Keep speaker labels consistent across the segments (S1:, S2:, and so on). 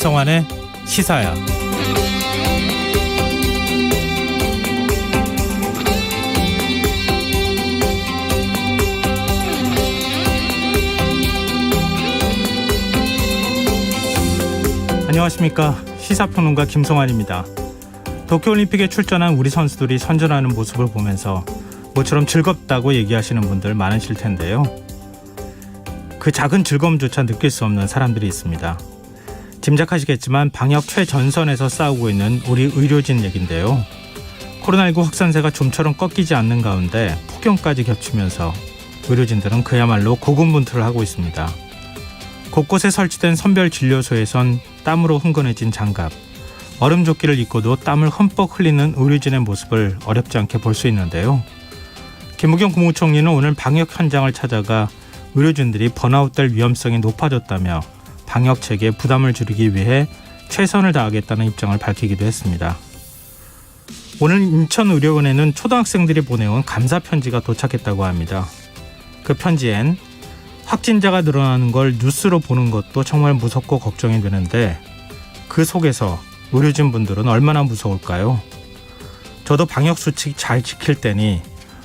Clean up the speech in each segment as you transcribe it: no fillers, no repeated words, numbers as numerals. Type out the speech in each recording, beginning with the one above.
S1: 김성환의 시사야. 안녕하십니까. 시사평론가 김성환입니다. 도쿄올림픽에 출전한 우리 선수들이 선전하는 모습을 보면서 모처럼 즐겁다고 얘기하시는 분들 많으실 텐데요. 그 작은 즐거움조차 느낄 수 없는 사람들이 있습니다. 짐작하시겠지만 방역 최전선에서 싸우고 있는 우리 의료진 얘긴데요. 코로나19 확산세가 좀처럼 꺾이지 않는 가운데 폭염까지 겹치면서 의료진들은 그야말로 고군분투를 하고 있습니다. 곳곳에 설치된 선별진료소에선 땀으로 흥건해진 장갑, 얼음조끼를 입고도 땀을 흠뻑 흘리는 의료진의 모습을 어렵지 않게 볼 수 있는데요. 김부겸 국무총리는 오늘 방역 현장을 찾아가 의료진들이 번아웃될 위험성이 높아졌다며 방역 체계에 부담을 줄이기 위해 최선을 다하겠다는 입장을 밝히기도 했습니다. 오늘 인천의료원에는 초등학생들이 보내온 감사 편지가 도착했다고 합니다. 그 편지엔 확진자가 늘어나는 걸 뉴스로 보는 것도 정말 무섭고 걱정이 되는데 그 속에서 의료진 분들은 얼마나 무서울까요? 저도 방역 수칙 잘 지킬 테니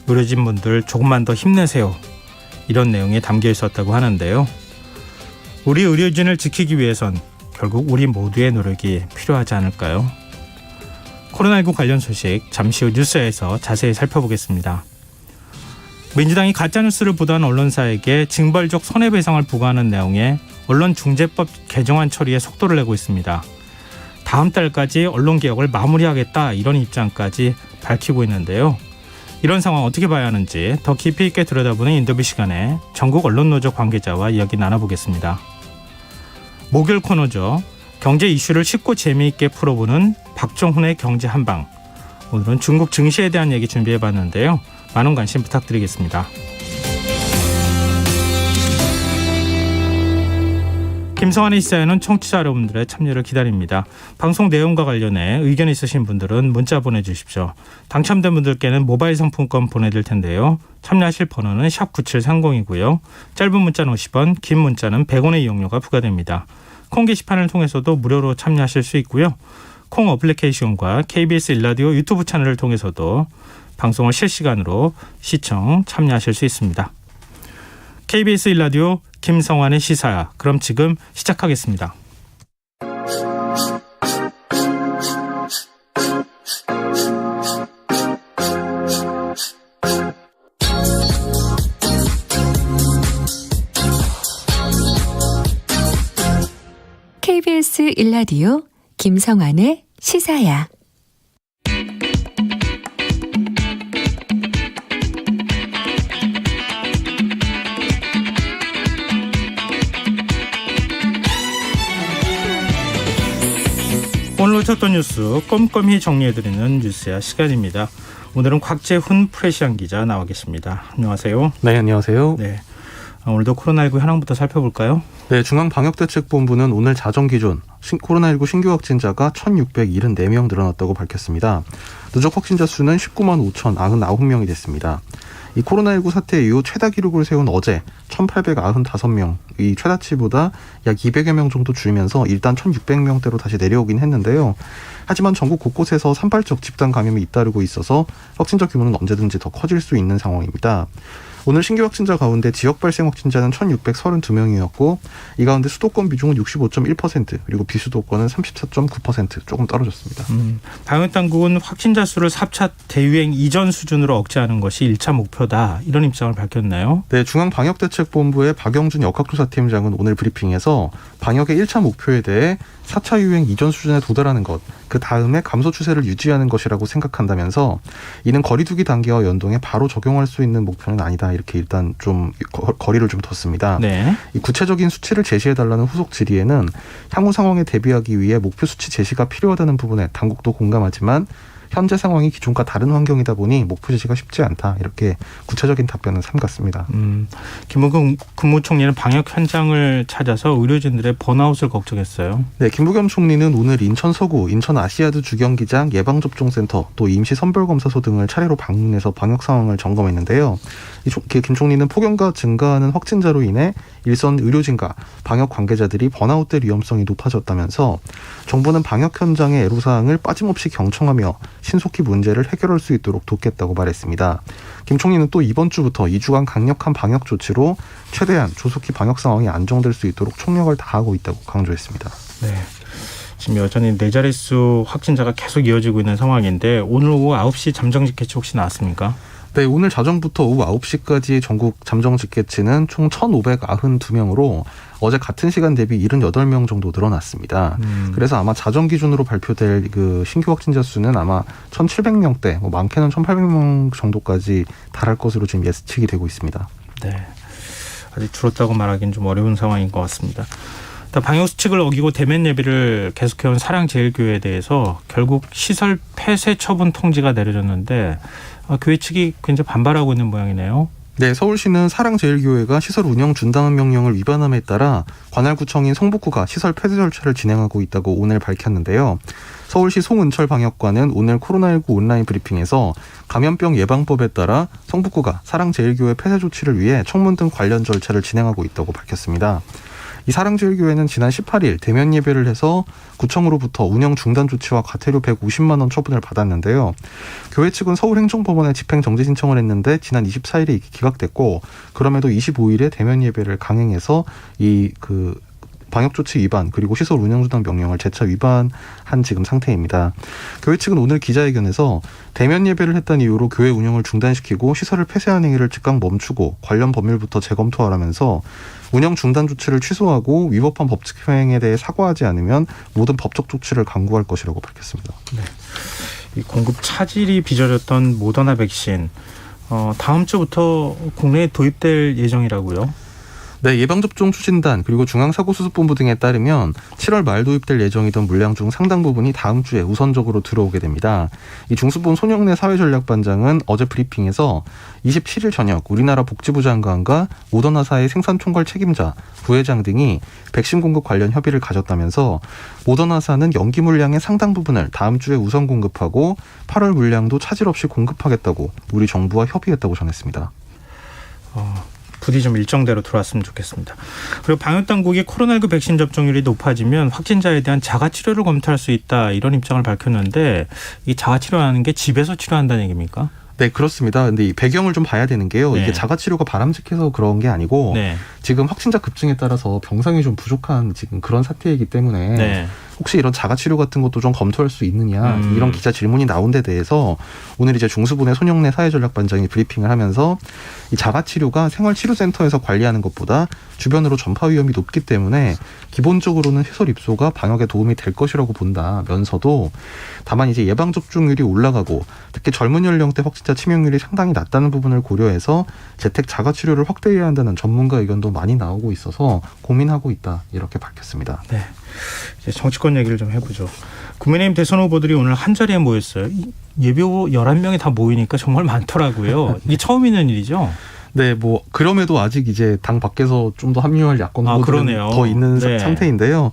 S1: 의료진 분들 조금만 더 힘내세요. 이런 내용이 담겨 있었다고 하는데요. 우리 의료진을 지키기 위해선 결국 우리 모두의 노력이 필요하지 않을까요? 코로나19 관련 소식 잠시 후 뉴스에서 자세히 살펴보겠습니다. 민주당이 가짜뉴스를 보도한 언론사에게 징벌적 손해배상을 부과하는 내용의 언론중재법 개정안 처리에 속도를 내고 있습니다. 다음 달까지 언론개혁을 마무리하겠다 이런 입장까지 밝히고 있는데요. 이런 상황 어떻게 봐야 하는지 더 깊이 있게 들여다보는 인터뷰 시간에 전국 언론노조 관계자와 이야기 나눠보겠습니다. 목요일 코너죠. 경제 이슈를 쉽고 재미있게 풀어보는 박정훈의 경제 한방. 오늘은 중국 증시에 대한 얘기 준비해봤는데요. 많은 관심 부탁드리겠습니다. 김성환의 시사에는 청취자 여러분들의 참여를 기다립니다. 방송 내용과 관련해 의견 있으신 분들은 문자 보내주십시오. 당첨된 분들께는 모바일 상품권 보내드릴 텐데요. 참여하실 번호는 샵9730이고요. 짧은 문자는 50원, 긴 문자는 100원의 이용료가 부과됩니다. 콩 게시판을 통해서도 무료로 참여하실 수 있고요. 콩 어플리케이션과 KBS 일라디오 유튜브 채널을 통해서도 방송을 실시간으로 시청, 참여하실 수 있습니다. KBS 일라디오 김성환의 시사야. 그럼 지금 시작하겠습니다.
S2: KBS 일라디오 김성환의 시사야.
S1: 오늘 놓쳤던 뉴스 꼼꼼히 정리해드리는 뉴스야 시간입니다. 오늘은 곽재훈 프레시안 기자 나와 계십니다. 안녕하세요.
S3: 네, 안녕하세요.
S1: 네, 오늘도 코로나19 현황부터 살펴볼까요?
S3: 네, 중앙방역대책본부는 오늘 자정 기준 코로나19 신규 확진자가 1,674명 늘어났다고 밝혔습니다. 누적 확진자 수는 19만 5,099명이 됐습니다. 이 코로나19 사태 이후 최다 기록을 세운 어제 1,895명, 이 최다치보다 약 200여 명 정도 줄면서 일단 1,600명대로 다시 내려오긴 했는데요. 하지만 전국 곳곳에서 산발적 집단 감염이 잇따르고 있어서 확진자 규모는 언제든지 더 커질 수 있는 상황입니다. 오늘 신규 확진자 가운데 지역 발생 확진자는 1,632명이었고 이 가운데 수도권 비중은 65.1% 그리고 비수도권은 34.9% 조금 떨어졌습니다.
S1: 방역당국은 확진자 수를 4차 대유행 이전 수준으로 억제하는 것이 1차 목표다. 이런 입장을 밝혔나요?
S3: 네, 중앙방역대책본부의 박영준 역학조사팀장은 오늘 브리핑에서 방역의 1차 목표에 대해 4차 유행 이전 수준에 도달하는 것, 그 다음에 감소 추세를 유지하는 것이라고 생각한다면서 이는 거리두기 단계와 연동해 바로 적용할 수 있는 목표는 아니다. 이렇게 일단 좀 거리를 좀 뒀습니다.
S1: 네.
S3: 이 구체적인 수치를 제시해달라는 후속 질의에는 향후 상황에 대비하기 위해 목표 수치 제시가 필요하다는 부분에 당국도 공감하지만 현재 상황이 기존과 다른 환경이다 보니 목표 제시가 쉽지 않다. 이렇게 구체적인 답변은 삼갔습니다.
S1: 김부겸 국무총리는 방역 현장을 찾아서 의료진들의 번아웃을 걱정했어요.
S3: 네, 김부겸 총리는 오늘 인천 서구, 인천 아시아드 주경기장 예방접종센터 또 임시 선별검사소 등을 차례로 방문해서 방역 상황을 점검했는데요. 김 총리는 폭염과 증가하는 확진자로 인해 일선 의료진과 방역 관계자들이 번아웃될 위험성이 높아졌다면서 정부는 방역 현장의 애로사항을 빠짐없이 경청하며 신속히 문제를 해결할 수 있도록 돕겠다고 말했습니다. 김 총리는 또 이번 주부터 2주간 강력한 방역 조치로 최대한 조속히 방역 상황이 안정될 수 있도록 총력을 다하고 있다고 강조했습니다.
S1: 네. 지금 여전히 네 자릿수 확진자가 계속 이어지고 있는 상황인데 오늘 오후 9시 잠정 직계치 혹시 나왔습니까?
S3: 네, 오늘 자정부터 오후 9시까지 전국 잠정 직계치는 총 1,592명으로 어제 같은 시간 대비 78명 정도 늘어났습니다. 그래서 아마 자정 기준으로 발표될 그 신규 확진자 수는 아마 1,700명대, 많게는 1,800명 정도까지 달할 것으로 지금 예측이 되고 있습니다.
S1: 네, 아직 줄었다고 말하기는 좀 어려운 상황인 것 같습니다. 방역 수칙을 어기고 대면 예배를 계속해온 사랑제일교회에 대해서 결국 시설 폐쇄 처분 통지가 내려졌는데 교회 측이 굉장히 반발하고 있는 모양이네요.
S3: 네, 서울시는 사랑제일교회가 시설 운영 중단 명령을 위반함에 따라 관할구청인 성북구가 시설 폐쇄 절차를 진행하고 있다고 오늘 밝혔는데요. 서울시 송은철 방역관은 오늘 코로나19 온라인 브리핑에서 감염병 예방법에 따라 성북구가 사랑제일교회 폐쇄 조치를 위해 청문 등 관련 절차를 진행하고 있다고 밝혔습니다. 이 사랑제일교회는 지난 18일 대면 예배를 해서 구청으로부터 운영 중단 조치와 과태료 150만 원 처분을 받았는데요. 교회 측은 서울행정법원에 집행정지 신청을 했는데 지난 24일에 이게 기각됐고 그럼에도 25일에 대면 예배를 강행해서 방역조치 위반 그리고 시설 운영중단 명령을 재차 위반한 지금 상태입니다. 교회 측은 오늘 기자회견에서 대면 예배를 했다는 이유로 교회 운영을 중단시키고 시설을 폐쇄한 행위를 즉각 멈추고 관련 법률부터 재검토하라면서 운영 중단 조치를 취소하고 위법한 법칙 행위에 대해 사과하지 않으면 모든 법적 조치를 강구할 것이라고 밝혔습니다.
S1: 네. 이 공급 차질이 빚어졌던 모더나 백신 다음 주부터 국내에 도입될 예정이라고요?
S3: 네, 예방접종 추진단 그리고 중앙사고수습본부 등에 따르면 7월 말 도입될 예정이던 물량 중 상당 부분이 다음 주에 우선적으로 들어오게 됩니다. 이 중수본 손영래 사회전략반장은 어제 브리핑에서 27일 저녁 우리나라 복지부 장관과 모더나사의 생산총괄 책임자, 부회장 등이 백신 공급 관련 협의를 가졌다면서 모더나사는 연기 물량의 상당 부분을 다음 주에 우선 공급하고 8월 물량도 차질 없이 공급하겠다고 우리 정부와 협의했다고 전했습니다.
S1: 부디 좀 일정대로 들어왔으면 좋겠습니다. 그리고 방역당국이 코로나19 백신 접종률이 높아지면 확진자에 대한 자가치료를 검토할 수 있다 이런 입장을 밝혔는데 이 자가치료하는 게 집에서 치료한다는 얘기입니까?
S3: 네, 그렇습니다. 근데 이 배경을 좀 봐야 되는 게요.
S1: 네.
S3: 이게 자가치료가 바람직해서 그런 게 아니고
S1: 네.
S3: 지금 확진자 급증에 따라서 병상이 좀 부족한 지금 그런 사태이기 때문에
S1: 네.
S3: 혹시 이런 자가치료 같은 것도 좀 검토할 수 있느냐 이런 기자 질문이 나온 데 대해서 오늘 이제 중수본의 손영래 사회전략반장이 브리핑을 하면서 이 자가치료가 생활치료센터에서 관리하는 것보다 주변으로 전파 위험이 높기 때문에 기본적으로는 시설 입소가 방역에 도움이 될 것이라고 본다면서도 다만 이제 예방접종률이 올라가고 특히 젊은 연령대 확진자 치명률이 상당히 낮다는 부분을 고려해서 재택 자가치료를 확대해야 한다는 전문가 의견도 많이 나오고 있어서 고민하고 있다 이렇게 밝혔습니다.
S1: 네. 이제 정치권 얘기를 좀 해보죠. 국민의힘 대선 후보들이 오늘 한자리에 모였어요. 예비후보 11명이 다 모이니까 정말 많더라고요. 이게 처음 있는 일이죠?
S3: 네, 뭐 그럼에도 아직 이제 당 밖에서 좀 더 합류할 야권 후보들은 더 있는
S1: 네.
S3: 상태인데요.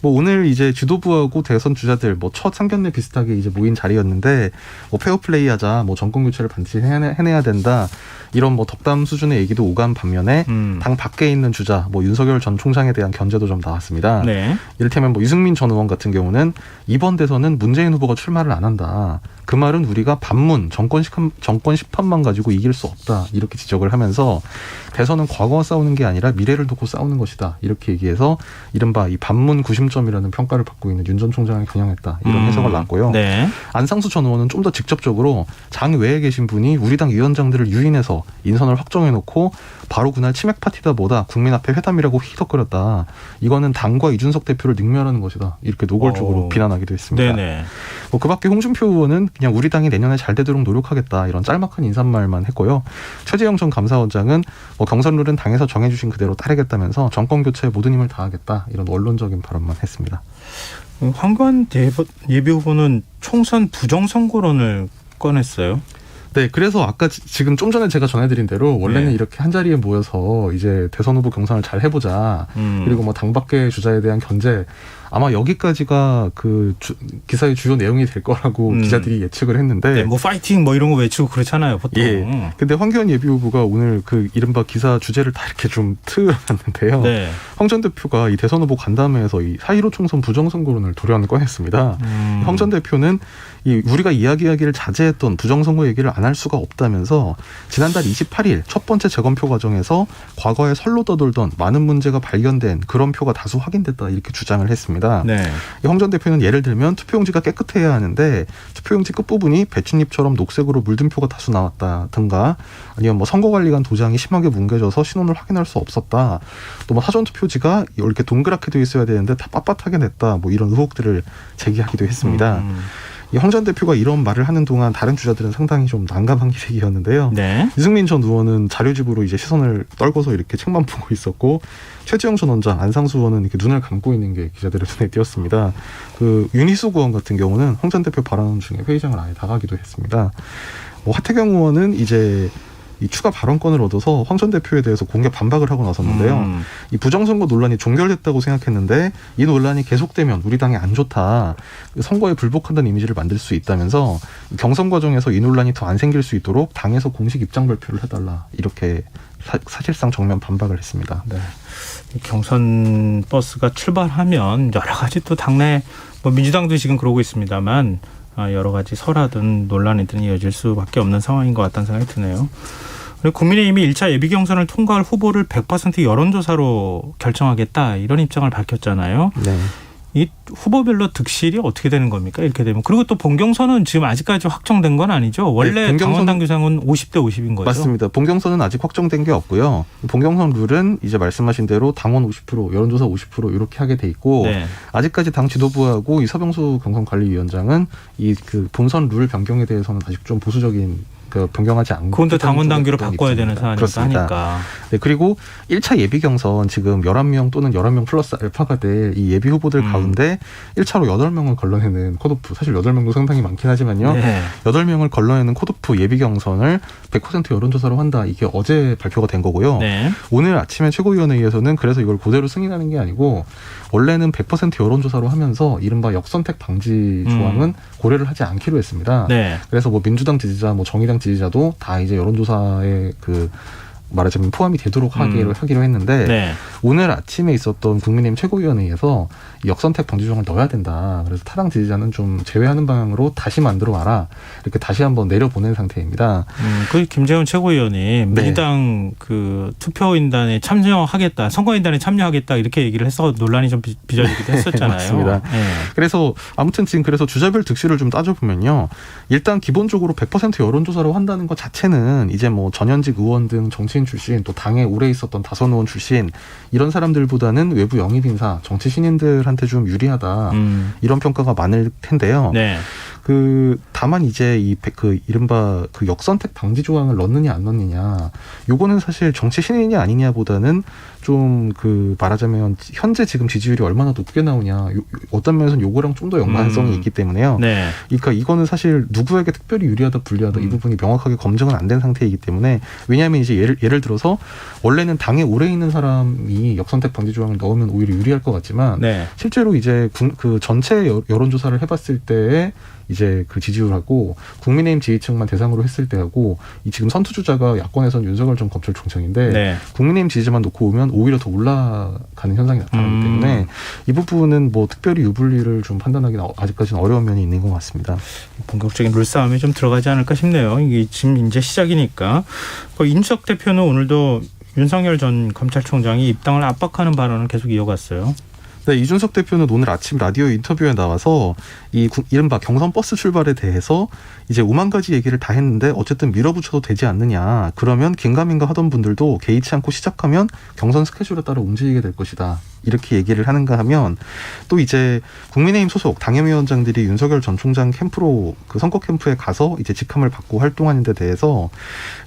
S3: 뭐 오늘 이제 지도부하고 대선 주자들 뭐 첫 상견례 비슷하게 이제 모인 자리였는데 뭐 페어플레이하자, 뭐 정권 교체를 반드시 해내야 된다 이런 뭐 덕담 수준의 얘기도 오간 반면에 당 밖에 있는 주자, 뭐 윤석열 전 총장에 대한 견제도 좀 나왔습니다.
S1: 네.
S3: 이를테면 뭐 유승민 전 의원 같은 경우는 이번 대선은 문재인 후보가 출마를 안 한다. 그 말은 우리가 반문 정권 심판만 가지고 이길 수 없다 이렇게 지적을 하면서 대선은 과거와 싸우는 게 아니라 미래를 놓고 싸우는 것이다 이렇게 얘기해서 이른바 이 반문 구심점이라는 평가를 받고 있는 윤 전 총장을 겨냥했다 이런 해석을 놨고요.
S1: 네.
S3: 안상수 전 의원은 좀 더 직접적으로 장 외에 계신 분이 우리 당 위원장들을 유인해서 인선을 확정해놓고 바로 그날 치맥 파티다 뭐다 국민 앞에 회담이라고 휘덕거렸다. 이거는 당과 이준석 대표를 능멸하는 것이다. 이렇게 노골적으로 비난하기도 했습니다.
S1: 네네.
S3: 뭐 그밖에 홍준표 의원은 그냥 우리 당이 내년에 잘 되도록 노력하겠다 이런 짤막한 인사말만 했고요. 최재형 전 감사원장은 뭐 경선 룰은 당에서 정해주신 그대로 따르겠다면서 정권 교체에 모든 힘을 다하겠다 이런 원론적인 발언만 했습니다.
S1: 황교안 예비 후보는 총선 부정선거론을 꺼냈어요.
S3: 네, 그래서 아까 지금 좀 전에 제가 전해드린 대로 원래는
S1: 네.
S3: 이렇게 한 자리에 모여서 이제 대선 후보 경선을 잘 해보자. 그리고 뭐 당 밖의 주자에 대한 견제. 아마 여기까지가 그 기사의 주요 내용이 될 거라고 기자들이 예측을 했는데.
S1: 네, 뭐 파이팅 뭐 이런 거 외치고 그렇잖아요, 보통.
S3: 예. 근데 황교안 예비 후보가 오늘 그 이른바 기사 주제를 다 이렇게 좀 틀어놨는데요.
S1: 네.
S3: 황 전 대표가 이 대선 후보 간담회에서 이 4.15 총선 부정선거론을 돌연 꺼냈습니다. 황 전 대표는 우리가 이야기하기를 자제했던 부정선거 얘기를 안 할 수가 없다면서 지난달 28일 첫 번째 재검표 과정에서 과거에 설로 떠돌던 많은 문제가 발견된 그런 표가 다수 확인됐다 이렇게 주장을 했습니다.
S1: 네.
S3: 황 전 대표는 예를 들면 투표용지가 깨끗해야 하는데 투표용지 끝부분이 배춧잎처럼 녹색으로 물든 표가 다수 나왔다든가 아니면 뭐 선거관리관 도장이 심하게 뭉개져서 신원을 확인할 수 없었다. 또 뭐 사전투표지가 이렇게 동그랗게 되어 있어야 되는데 다 빳빳하게 냈다. 뭐 이런 의혹들을 제기하기도 했습니다. 이 황 전 대표가 이런 말을 하는 동안 다른 주자들은 상당히 좀 난감한 기색이었는데요.
S1: 네.
S3: 이승민 전 의원은 자료집으로 이제 시선을 떨궈서 이렇게 책만 보고 있었고 최지영 전 원장, 안상수 의원은 이렇게 눈을 감고 있는 게 기자들의 눈에 띄었습니다. 그 윤희숙 의원 같은 경우는 황 전 대표 발언 중에 회의장을 아예 나가기도 했습니다. 뭐 하태경 의원은 이제 이 추가 발언권을 얻어서 황 전 대표에 대해서 공개 반박을 하고 나섰는데요. 이 부정선거 논란이 종결됐다고 생각했는데 이 논란이 계속되면 우리 당에 안 좋다. 선거에 불복한다는 이미지를 만들 수 있다면서 경선 과정에서 이 논란이 더 안 생길 수 있도록 당에서 공식 입장 발표를 해달라. 이렇게 사실상 정면 반박을 했습니다.
S1: 네. 경선 버스가 출발하면 여러 가지 또 당내 뭐 민주당도 지금 그러고 있습니다만 여러 가지 설화든 논란이든 이어질 수밖에 없는 상황인 것 같다는 생각이 드네요. 그리고 국민의힘이 1차 예비 경선을 통과할 후보를 100% 여론조사로 결정하겠다 이런 입장을 밝혔잖아요.
S3: 네.
S1: 이 후보별로 득실이 어떻게 되는 겁니까? 이렇게 되면. 그리고 또 본경선은 지금 아직까지 확정된 건 아니죠. 원래
S3: 네,
S1: 당원당 규상은 50대 50인 거죠.
S3: 맞습니다. 본경선은 아직 확정된 게 없고요. 본경선 룰은 이제 말씀하신 대로 당원 50%, 여론조사 50% 이렇게 하게 돼 있고
S1: 네.
S3: 아직까지 당 지도부하고 이 서병수 경선관리위원장은 이 그 본선 룰 변경에 대해서는 아직 좀 보수적인 그 변경하지 않고
S1: 그건 또 당원 당규로 바꿔야 되는 사안이니까 하니까.
S3: 네, 그리고 1차 예비 경선 지금 11명 또는 11명 플러스 알파가 될 이 예비 후보들 가운데 1차로 8명을 걸러내는 컷오프, 사실 8명도 상당히 많긴 하지만요.
S1: 네.
S3: 8명을 걸러내는 컷오프 예비 경선을 100% 여론조사로 한다. 이게 어제 발표가 된 거고요.
S1: 네.
S3: 오늘 아침에 최고위원회에서는 그래서 이걸 그대로 승인하는 게 아니고 원래는 100% 여론조사로 하면서 이른바 역선택 방지 조항은 고려를 하지 않기로 했습니다.
S1: 네.
S3: 그래서 뭐 민주당 지지자, 뭐 정의당 지지자도 다 이제 여론조사에 그 말하자면 포함이 되도록 하기로 했는데
S1: 네.
S3: 오늘 아침에 있었던 국민의힘 최고위원회에서 역선택 방지 조항을 넣어야 된다. 그래서 타당 지지자는 좀 제외하는 방향으로 다시 만들어 와라. 이렇게 다시 한번 내려보낸 상태입니다.
S1: 그 김재원 최고위원이 민주당 그 투표인단에 참여하겠다, 선거인단에 참여하겠다 이렇게 얘기를 해서 논란이 좀 빚어지기도 했었잖아요.
S3: 맞습니다.
S1: 네.
S3: 그래서 아무튼 지금 그래서 주자별 득실을 좀 따져보면요. 일단 기본적으로 100% 여론조사로 한다는 것 자체는 이제 뭐 전현직 의원 등 정치인 출신 또 당에 오래 있었던 다선 의원 출신 이런 사람들보다는 외부 영입 인사, 정치 신인들한테 좀 유리하다. 이런 평가가 많을 텐데요.
S1: 네.
S3: 다만 이제 이른바 그 역선택 방지 조항을 넣느냐 안 넣느냐, 요거는 사실 정치 신인이 아니냐보다는 좀 그 말하자면 현재 지금 지지율이 얼마나 높게 나오냐, 어떤 면에서는 요거랑 좀 더 연관성이 있기 때문에요.
S1: 네.
S3: 그러니까 이거는 사실 누구에게 특별히 유리하다 불리하다 이 부분이 명확하게 검증은 안 된 상태이기 때문에, 왜냐하면 이제 예를 들어서 원래는 당에 오래 있는 사람이 역선택 방지 조항을 넣으면 오히려 유리할 것 같지만
S1: 네.
S3: 실제로 이제 그 전체 여론조사를 해봤을 때에 이제 그 지지율하고 국민의힘 지지층만 대상으로 했을 때하고 이 지금 선투주자가 야권에서는 윤석열 전 검찰총장인데
S1: 네.
S3: 국민의힘 지지만 놓고 오면 오히려 더 올라가는 현상이 나타나기 때문에 이 부분은 뭐 특별히 유불리를 좀 판단하기는 아직까지는 어려운 면이 있는 것 같습니다.
S1: 본격적인 룰싸움에 좀 들어가지 않을까 싶네요. 이게 지금 이제 시작이니까. 이준석 대표는 오늘도 윤석열 전 검찰총장이 입당을 압박하는 발언을 계속 이어갔어요.
S3: 네, 이준석 대표는 오늘 아침 라디오 인터뷰에 나와서 이른바 경선 버스 출발에 대해서 이제 5만 가지 얘기를 다 했는데 어쨌든 밀어붙여도 되지 않느냐. 그러면 긴가민가 하던 분들도 개의치 않고 시작하면 경선 스케줄에 따라 움직이게 될 것이다. 이렇게 얘기를 하는가 하면 또 이제 국민의힘 소속 당협위원장들이 윤석열 전 총장 캠프로 그 선거 캠프에 가서 이제 직함을 받고 활동하는 데 대해서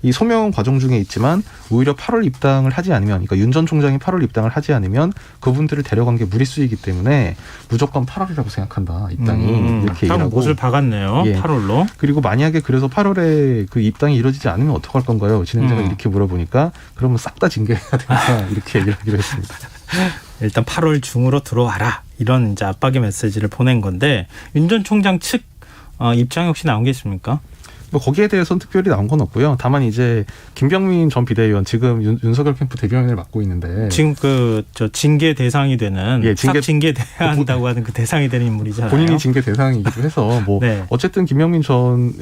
S3: 이 소명 과정 중에 있지만 오히려 8월 입당을 하지 않으면, 그러니까 윤 전 총장이 8월 입당을 하지 않으면 그분들을 데려간 게 무리수이기 때문에 무조건 8월이라고 생각한다, 입당이. 이렇게
S1: 딱
S3: 얘기하고
S1: 못을 박았네요.
S3: 예.
S1: 8월로.
S3: 그리고 만약에 그래서 8월에 그 입당이 이루어지지 않으면 어떡할 건가요? 진행자가 이렇게 물어보니까 그러면 싹 다 징계해야 된다, 이렇게 얘기를 하기로 했습니다.
S1: 일단 8월 중으로 들어와라, 이런 이제 압박의 메시지를 보낸 건데 윤 전 총장 측 입장 혹시 나온 게 있습니까?
S3: 뭐 거기에 대해서는 특별히 나온 건 없고요. 다만 이제 김병민 전 비대위원, 지금 윤석열 캠프 대변인을 맡고 있는데
S1: 지금 저 징계 대상이 되는,
S3: 예,
S1: 징계돼야 한다고 하는 그 대상이 되는 인물이잖아요.
S3: 본인이 징계 대상이기도 해서 뭐
S1: 네.
S3: 어쨌든 김병민 전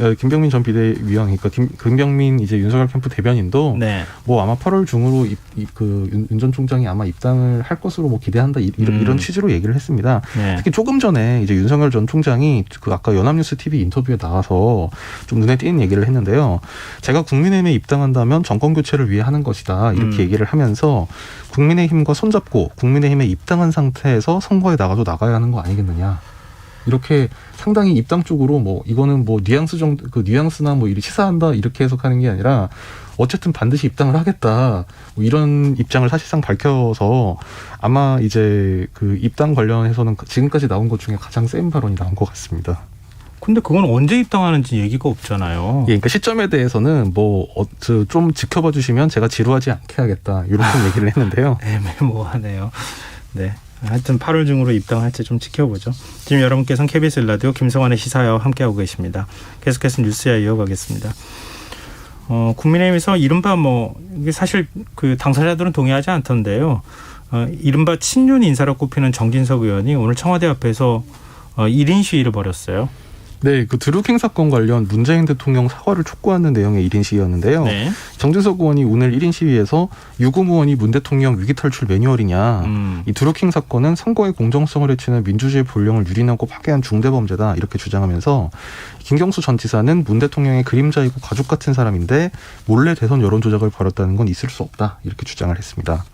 S3: 비대위원, 그러니까 김병민 이제 윤석열 캠프 대변인도
S1: 네.
S3: 뭐 아마 8월 중으로 윤 전 총장이 아마 입당을 할 것으로 뭐 기대한다, 이런 취지로 얘기를 했습니다.
S1: 네.
S3: 특히 조금 전에 이제 윤석열 전 총장이 그 아까 연합뉴스 TV 인터뷰에 나와서 좀 눈에 띄는 얘기를 했는데요. 제가 국민의힘에 입당한다면 정권 교체를 위해 하는 것이다, 이렇게 얘기를 하면서 국민의힘과 손잡고 국민의힘에 입당한 상태에서 선거에 나가도 나가야 하는 거 아니겠느냐, 이렇게 상당히 입당 쪽으로 뭐 이거는 뭐 뉘앙스 정도, 그 뉘앙스나 뭐 이렇게 시사한다, 이렇게 해석하는 게 아니라 어쨌든 반드시 입당을 하겠다, 뭐 이런 입장을 사실상 밝혀서 아마 이제 그 입당 관련해서는 지금까지 나온 것 중에 가장 센 발언이 나온 것 같습니다.
S1: 근데 그건 언제 입당하는지 얘기가 없잖아요.
S3: 예, 그러니까 시점에 대해서는 뭐 좀 지켜봐 주시면 제가 지루하지 않게 하겠다, 이렇게 얘기를 했는데요.
S1: 애매모호하네요. 네. 하여튼 8월 중으로 입당할지 좀 지켜보죠. 지금 여러분께서는 KBS 라디오 김성환의 시사회와 함께하고 계십니다. 계속해서 뉴스야 이어가겠습니다. 국민의힘에서 이른바 이게 사실 그 당사자들은 동의하지 않던데요. 이른바 친윤 인사로 꼽히는 정진석 의원이 오늘 청와대 앞에서 1인 시위를 벌였어요.
S3: 네, 그 드루킹 사건 관련 문재인 대통령 사과를 촉구하는 내용의 1인 시위였는데요.
S1: 네.
S3: 정진석 의원이 오늘 1인 시위에서 유금 의원이 문 대통령 위기 탈출 매뉴얼이냐, 이 드루킹 사건은 선거의 공정성을 해치는 민주주의 본령을 유린하고 파괴한 중대범죄다, 이렇게 주장하면서 김경수 전 지사는 문 대통령의 그림자이고 가족 같은 사람인데 몰래 대선 여론 조작을 벌였다는 건 있을 수 없다, 이렇게 주장을 했습니다.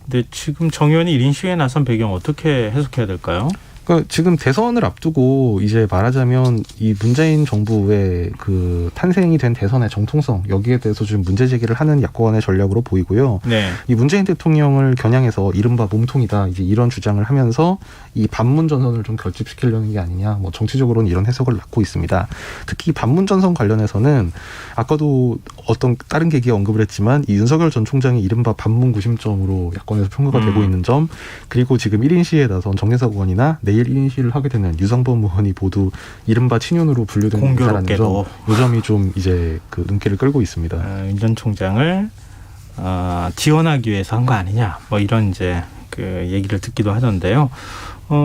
S1: 근데 지금 정 의원이 1인 시위에 나선 배경 어떻게 해석해야 될까요?
S3: 그러니까 지금 대선을 앞두고 이제 말하자면 이 문재인 정부의 그 탄생이 된 대선의 정통성, 여기에 대해서 지금 문제 제기를 하는 야권의 전략으로 보이고요.
S1: 네.
S3: 이 문재인 대통령을 겨냥해서 이른바 몸통이다, 이제 이런 주장을 하면서 이 반문 전선을 좀 결집시키려는 게 아니냐, 뭐 정치적으로는 이런 해석을 낳고 있습니다. 특히 반문 전선 관련해서는 아까도 어떤 다른 계기에 언급을 했지만 이 윤석열 전 총장이 이른바 반문 구심점으로 야권에서 평가가 되고 있는 점, 그리고 지금 1인 시위에 나선 정진석 의원이나 내일 1인 시위를 하게 되는 유상범 의원이 모두 이른바 친윤으로 분류된 인사라는 점, 이 점이 좀 이제 그 눈길을 끌고 있습니다.
S1: 윤 전 총장을 지원하기 위해서 한 거 아니냐, 뭐 이런 이제 그 얘기를 듣기도 하던데요.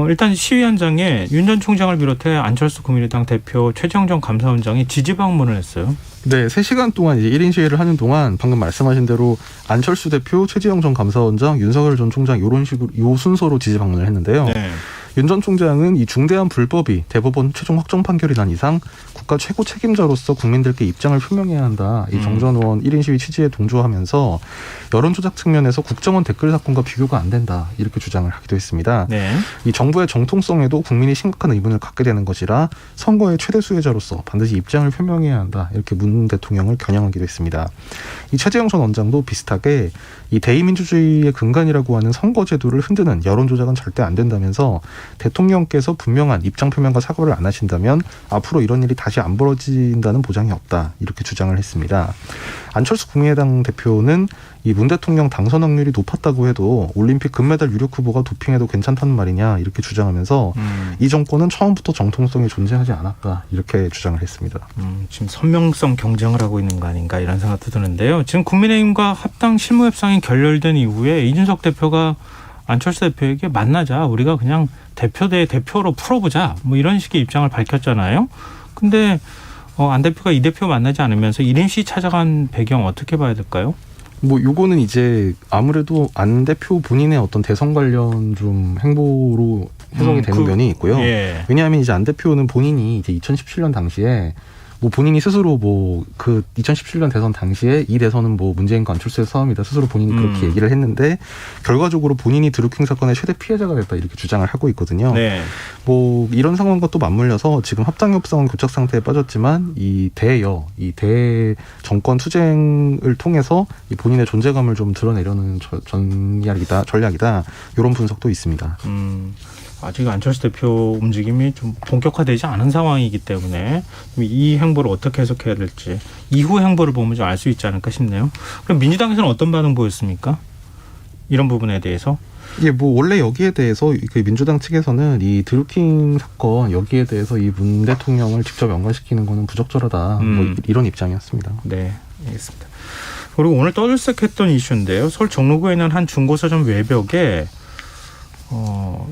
S1: 일단 시위 현장에 윤 전 총장을 비롯해 안철수 국민의당 대표 최재형 감사원장이 지지 방문을 했어요.
S3: 네, 3시간 동안 이제 1인 시위를 하는 동안 방금 말씀하신 대로 안철수 대표, 최재형 전 감사원장, 윤석열 전 총장 이런 식으로 요 순서로 지지 방문을 했는데요.
S1: 네.
S3: 윤 전 총장은 이 중대한 불법이 대법원 최종 확정 판결이 난 이상 국가 최고 책임자로서 국민들께 입장을 표명해야 한다, 이 정전 의원 1인 시위 취지에 동조하면서 여론 조작 측면에서 국정원 댓글 사건과 비교가 안 된다, 이렇게 주장을 하기도 했습니다.
S1: 네.
S3: 이 정부의 정통성에도 국민이 심각한 의문을 갖게 되는 것이라 선거의 최대 수혜자로서 반드시 입장을 표명해야 한다, 이렇게 문 대통령을 겨냥하기도 했습니다. 이 최재형 전 원장도 비슷하게 이 대의민주주의의 근간이라고 하는 선거제도를 흔드는 여론 조작은 절대 안 된다면서 대통령께서 분명한 입장 표명과 사과를 안 하신다면 앞으로 이런 일이 다시 안 벌어진다는 보장이 없다, 이렇게 주장을 했습니다. 안철수 국민의당 대표는 이 문 대통령 당선 확률이 높았다고 해도 올림픽 금메달 유력 후보가 도핑해도 괜찮다는 말이냐, 이렇게 주장하면서 이 정권은 처음부터 정통성이 존재하지 않았다, 이렇게 주장을 했습니다.
S1: 지금 선명성 경쟁을 하고 있는 거 아닌가, 이런 생각도 드는데요. 지금 국민의힘과 합당 실무협상이 결렬된 이후에 이준석 대표가 안철수 대표에게 만나자, 우리가 그냥 대표 대 대표로 풀어보자, 뭐 이런 식의 입장을 밝혔잖아요. 근데 안 대표가 이 대표 만나지 않으면서 1인 시위 찾아간 배경 어떻게 봐야 될까요?
S3: 뭐 요거는 이제 아무래도 안 대표 본인의 어떤 대선 관련 좀 행보로 해석이 되는 면이 있고요.
S1: 예.
S3: 왜냐하면 이제 안 대표는 본인이 이제 2017년 당시에 뭐 본인이 스스로 뭐 그 2017년 대선 당시에 이 대선은 뭐 문재인과 안철수의 싸움이다 스스로 본인이 그렇게 얘기를 했는데 결과적으로 본인이 드루킹 사건의 최대 피해자가 됐다 이렇게 주장을 하고 있거든요.
S1: 네.
S3: 뭐 이런 상황과 또 맞물려서 지금 합당협상은 교착 상태에 빠졌지만 이 대정권 투쟁을 통해서 이 본인의 존재감을 좀 드러내려는 전략이다 이런 분석도 있습니다.
S1: 아직 안철수 대표 움직임이 좀 본격화되지 않은 상황이기 때문에 이 행보를 어떻게 해석해야 될지 이후 행보를 보면 좀 알 수 있지 않을까 싶네요. 그럼 민주당에서는 어떤 반응 보였습니까? 이런 부분에 대해서?
S3: 예, 뭐 원래 여기에 대해서 그 민주당 측에서는 이 드루킹 사건 여기에 대해서 이 문 대통령을 직접 연관시키는 거는 부적절하다 뭐 이런 입장이었습니다.
S1: 네, 알겠습니다. 그리고 오늘 떠들썩했던 이슈인데요. 서울 종로구에 있는 한 중고서점 외벽에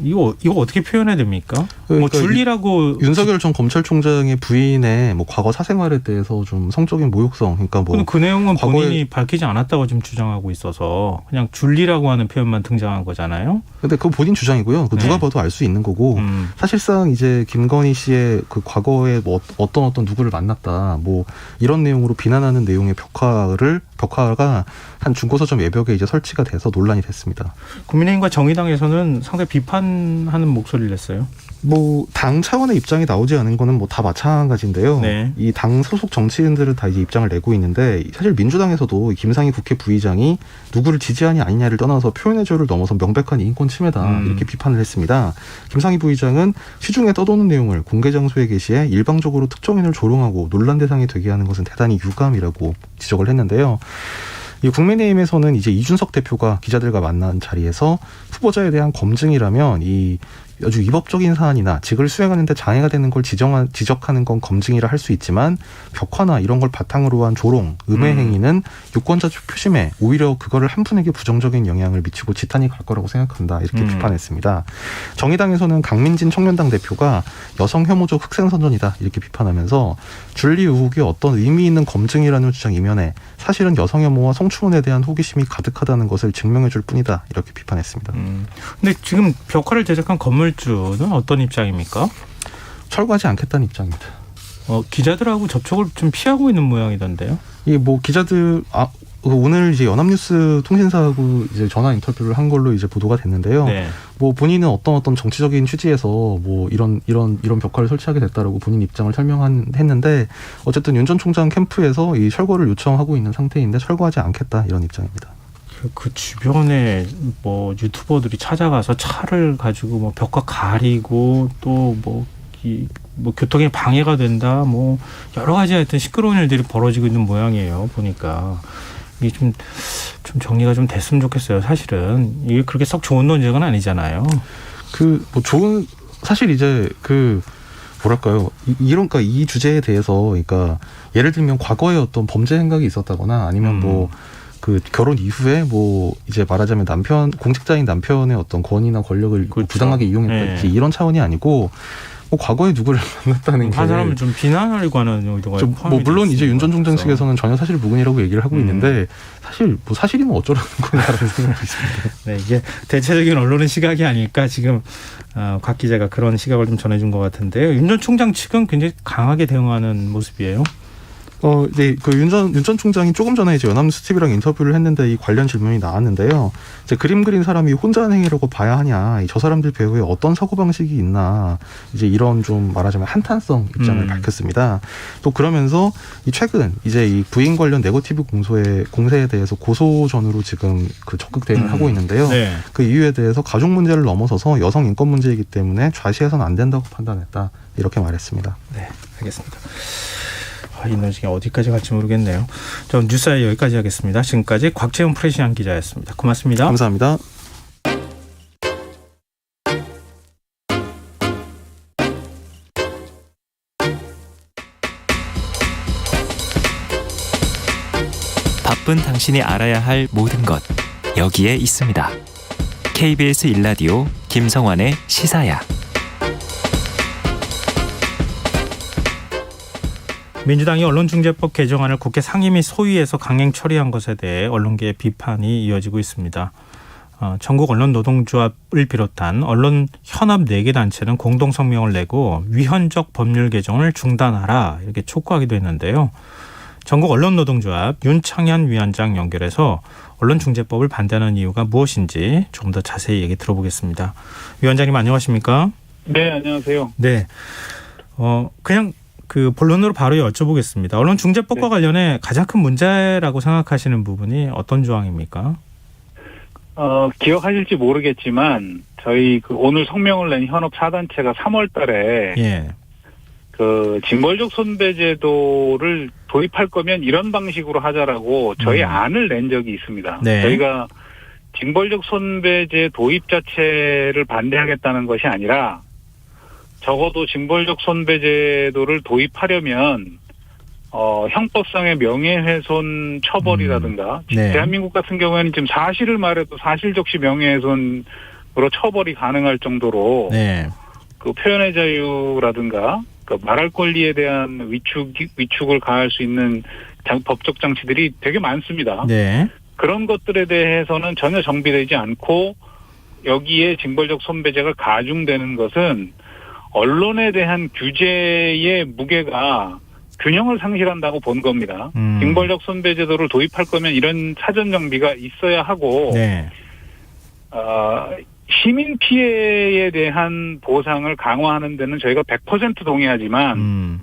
S1: 이거 어떻게 표현해야 됩니까?
S3: 그러니까
S1: 뭐 줄리라고
S3: 윤석열 전 검찰총장의 부인의 뭐 과거 사생활에 대해서 좀 성적인 모욕성, 그러니까 뭐
S1: 그 내용은 본인이 밝히지 않았다고 지금 주장하고 있어서 그냥 줄리라고 하는 표현만 등장한 거잖아요.
S3: 근데 그거 본인 주장이고요. 그 누가 봐도 알 수 있는 거고 사실상 이제 김건희 씨의 그 과거에 뭐 어떤 누구를 만났다 뭐 이런 내용으로 비난하는 내용의 벽화가 한 중고서점 외벽에 이제 설치가 돼서 논란이 됐습니다.
S1: 국민의힘과 정의당에서는 상당히 비판하는 목소리를 냈어요.
S3: 뭐 당 차원의 입장이 나오지 않은 거는 뭐 다 마찬가지인데요.
S1: 네.
S3: 이 당 소속 정치인들은 다 이제 입장을 내고 있는데 사실 민주당에서도 김상희 국회 부의장이 누구를 지지하냐 아니냐를 떠나서 표현의 자유를 넘어서 명백한 인권 침해다 이렇게 비판을 했습니다. 김상희 부의장은 시중에 떠도는 내용을 공개 장소에 게시해 일방적으로 특정인을 조롱하고 논란 대상이 되게 하는 것은 대단히 유감이라고 지적을 했는데요. 이 국민의힘에서는 이제 이준석 대표가 기자들과 만난 자리에서 후보자에 대한 검증이라면 이 아주 위법적인 사안이나 직을 수행하는 데 장애가 되는 걸 지적하는 건 검증이라 할 수 있지만 벽화나 이런 걸 바탕으로 한 조롱, 음해 행위는 유권자 표심에 오히려 그거를 한 분에게 부정적인 영향을 미치고 지탄이 갈 거라고 생각한다. 이렇게 비판했습니다. 정의당에서는 강민진 청년당 대표가 여성 혐오적 흑생선전이다. 이렇게 비판하면서 줄리 의혹이 어떤 의미 있는 검증이라는 주장 이면에 사실은 여성 혐오와 성추문에 대한 호기심이 가득하다는 것을 증명해 줄 뿐이다. 이렇게 비판했습니다.
S1: 근데 지금 벽화를 제작한 건물주는 어떤 입장입니까?
S3: 철거하지 않겠다는 입장입니다.
S1: 기자들하고 접촉을 좀 피하고 있는 모양이던데요.
S3: 이 뭐 기자들 오늘 이제 연합뉴스 통신사하고 이제 전화 인터뷰를 한 걸로 이제 보도가 됐는데요.
S1: 네.
S3: 뭐 본인은 어떤 정치적인 취지에서 뭐 이런 벽화를 설치하게 됐다라고 본인 입장을 설명했는데 어쨌든 윤 전 총장 캠프에서 이 철거를 요청하고 있는 상태인데 철거하지 않겠다 이런 입장입니다.
S1: 그 주변에 뭐 유튜버들이 찾아가서 차를 가지고 뭐 벽화 가리고 또 뭐 교통에 방해가 된다 뭐 여러 가지 하여튼 시끄러운 일들이 벌어지고 있는 모양이에요. 보니까 이게 좀 정리가 좀 됐으면 좋겠어요. 사실은 이게 그렇게 썩 좋은 논쟁은 아니잖아요.
S3: 사실 이제 뭐랄까요 그러니까 이 주제에 대해서 그러니까 예를 들면 과거에 어떤 범죄 행각이 있었다거나 아니면 그 결혼 이후에 뭐 이제 말하자면 공직자인 남편의 어떤 권위나 권력을
S1: 그렇죠.
S3: 부당하게 이용했다
S1: 네.
S3: 이런 차원이 아니고 뭐 과거에 누구를 만났다는 게
S1: 한 사람을 좀 비난하려고 하는 의도가
S3: 뭐 물론 이제 윤 전 총장 측에서는 전혀 사실 무근이라고 얘기를 하고 있는데 사실 뭐 사실이면 어쩌라는 거냐라는 생각이 있습니다.
S1: 네, 이게 대체적인 언론의 시각이 아닐까 지금 곽 기자가 그런 시각을 좀 전해준 것 같은데요. 윤 전 총장 측은 굉장히 강하게 대응하는 모습이에요.
S3: 네, 윤 전 총장이 조금 전에 이제 연합뉴스 TV랑 인터뷰를 했는데 이 관련 질문이 나왔는데요. 이제 그림 그린 사람이 혼자 한 행위라고 봐야 하냐, 저 사람들 배후에 어떤 사고 방식이 있나, 이제 이런 좀 말하자면 한탄성 입장을 밝혔습니다. 또 그러면서 최근 이제 이 부인 관련 네거티브 공세에 대해서 고소전으로 지금 적극 대응을 하고 있는데요. 네. 그 이유에 대해서 가족 문제를 넘어서서 여성 인권 문제이기 때문에 좌시해서는 안 된다고 판단했다. 이렇게 말했습니다.
S1: 네, 알겠습니다. 이 논쟁이 어디까지 갈지 모르겠네요. 전 뉴스아이 여기까지 하겠습니다. 지금까지 곽재훈 프레시안 기자였습니다. 고맙습니다.
S3: 감사합니다.
S4: 바쁜 당신이 알아야 할 모든 것 여기에 있습니다. KBS 1라디오 김성환의 시사야.
S1: 민주당이 언론중재법 개정안을 국회 상임위 소위에서 강행 처리한 것에 대해 언론계의 비판이 이어지고 있습니다. 전국 언론 노동조합을 비롯한 언론 현업 4개 단체는 공동 성명을 내고 위헌적 법률 개정을 중단하라 이렇게 촉구하기도 했는데요. 전국 언론 노동조합 윤창현 위원장 연결해서 언론중재법을 반대하는 이유가 무엇인지 조금 더 자세히 얘기 들어보겠습니다. 위원장님 안녕하십니까?
S5: 네, 안녕하세요.
S1: 네. 그냥 그 본론으로 바로 여쭤보겠습니다. 언론중재법과
S5: 네.
S1: 관련해 가장 큰 문제라고 생각하시는 부분이 어떤 조항입니까?
S5: 기억하실지 모르겠지만 저희 오늘 성명을 낸 현업 4단체가 3월 달에
S1: 예.
S5: 징벌적 손배제도를 도입할 거면 이런 방식으로 하자라고 저희 안을 낸 적이 있습니다.
S1: 네.
S5: 저희가 징벌적 손배제 도입 자체를 반대하겠다는 것이 아니라 적어도 징벌적 손배제도를 도입하려면 형법상의 명예훼손 처벌이라든가
S1: 네.
S5: 대한민국 같은 경우에는 지금 사실을 말해도 사실적시 명예훼손으로 처벌이 가능할 정도로
S1: 네.
S5: 그 표현의 자유라든가 그 말할 권리에 대한 위축을 가할 수 있는 법적 장치들이 되게 많습니다.
S1: 네.
S5: 그런 것들에 대해서는 전혀 정비되지 않고 여기에 징벌적 손배제가 가중되는 것은 언론에 대한 규제의 무게가 균형을 상실한다고 본 겁니다. 징벌적 손배제도를 도입할 거면 이런 사전 정비가 있어야 하고
S1: 네.
S5: 시민 피해에 대한 보상을 강화하는 데는 저희가 100% 동의하지만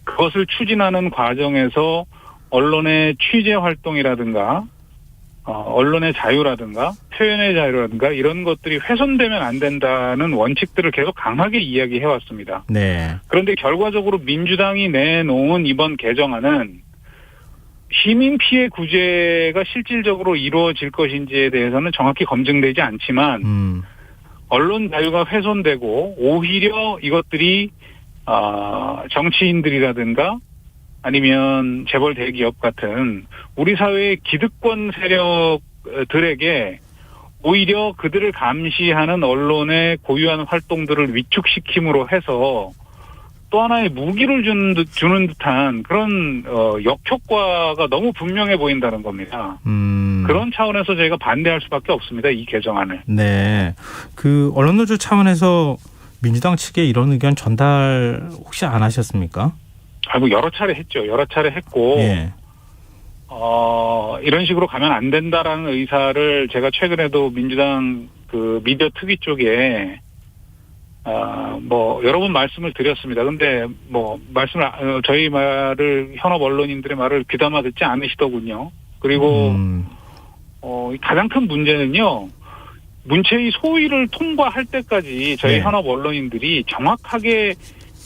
S5: 그것을 추진하는 과정에서 언론의 취재 활동이라든가 언론의 자유라든가 표현의 자유라든가 이런 것들이 훼손되면 안 된다는 원칙들을 계속 강하게 이야기해 왔습니다.
S1: 네.
S5: 그런데 결과적으로 민주당이 내놓은 이번 개정안은 시민 피해 구제가 실질적으로 이루어질 것인지에 대해서는 정확히 검증되지 않지만 언론 자유가 훼손되고 오히려 이것들이 정치인들이라든가 아니면 재벌 대기업 같은 우리 사회의 기득권 세력들에게 오히려 그들을 감시하는 언론의 고유한 활동들을 위축시킴으로 해서 또 하나의 무기를 주는 듯한 그런 역효과가 너무 분명해 보인다는 겁니다. 그런 차원에서 저희가 반대할 수밖에 없습니다. 이 개정안을.
S1: 네. 그 언론노조 차원에서 민주당 측에 이런 의견 전달 혹시 안 하셨습니까?
S5: 여러 차례 했죠. 여러 차례 했고,
S1: 예.
S5: 이런 식으로 가면 안 된다라는 의사를 제가 최근에도 민주당 그 미디어 특위 쪽에, 여러 번 말씀을 드렸습니다. 근데 저희 말을, 현업 언론인들의 말을 귀담아 듣지 않으시더군요. 그리고, 가장 큰 문제는요, 문체위 소위를 통과할 때까지 저희
S1: 네.
S5: 현업 언론인들이 정확하게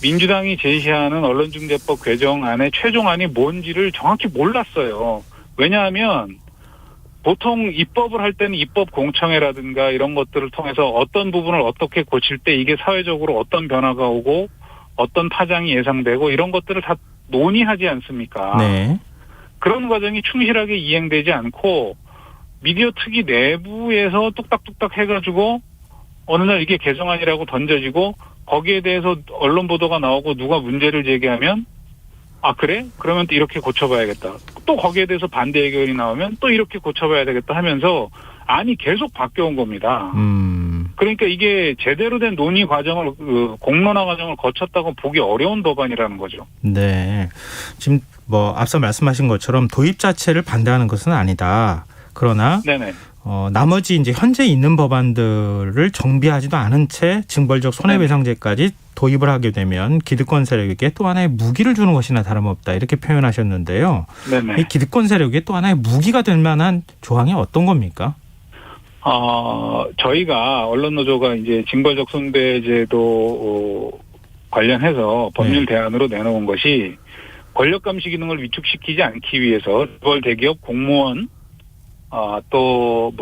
S5: 민주당이 제시하는 언론중재법 개정안의 최종안이 뭔지를 정확히 몰랐어요. 왜냐하면 보통 입법을 할 때는 입법 공청회라든가 이런 것들을 통해서 어떤 부분을 어떻게 고칠 때 이게 사회적으로 어떤 변화가 오고 어떤 파장이 예상되고 이런 것들을 다 논의하지 않습니까?
S1: 네.
S5: 그런 과정이 충실하게 이행되지 않고 미디어 특위 내부에서 뚝딱뚝딱 해가지고 어느 날 이게 개정안이라고 던져지고 거기에 대해서 언론 보도가 나오고 누가 문제를 제기하면 그래? 그러면 또 이렇게 고쳐봐야겠다. 또 거기에 대해서 반대 의견이 나오면 또 이렇게 고쳐봐야 되겠다 하면서 안이 계속 바뀌어온 겁니다. 그러니까 이게 제대로 된 논의 과정을 공론화 과정을 거쳤다고 보기 어려운 법안이라는 거죠.
S1: 네. 지금 앞서 말씀하신 것처럼 도입 자체를 반대하는 것은 아니다. 그러나
S5: 네네.
S1: 나머지 이제 현재 있는 법안들을 정비하지도 않은 채 징벌적 손해배상제까지 도입을 하게 되면 기득권 세력에게 또 하나의 무기를 주는 것이나 다름없다 이렇게 표현하셨는데요.
S5: 네네.
S1: 이 기득권 세력에 또 하나의 무기가 될 만한 조항이 어떤 겁니까?
S5: 저희가 언론노조가 이제 징벌적 손배제도 관련해서 법률 대안으로 내놓은 것이 권력 감시 기능을 위축시키지 않기 위해서 재벌 대기업 공무원 또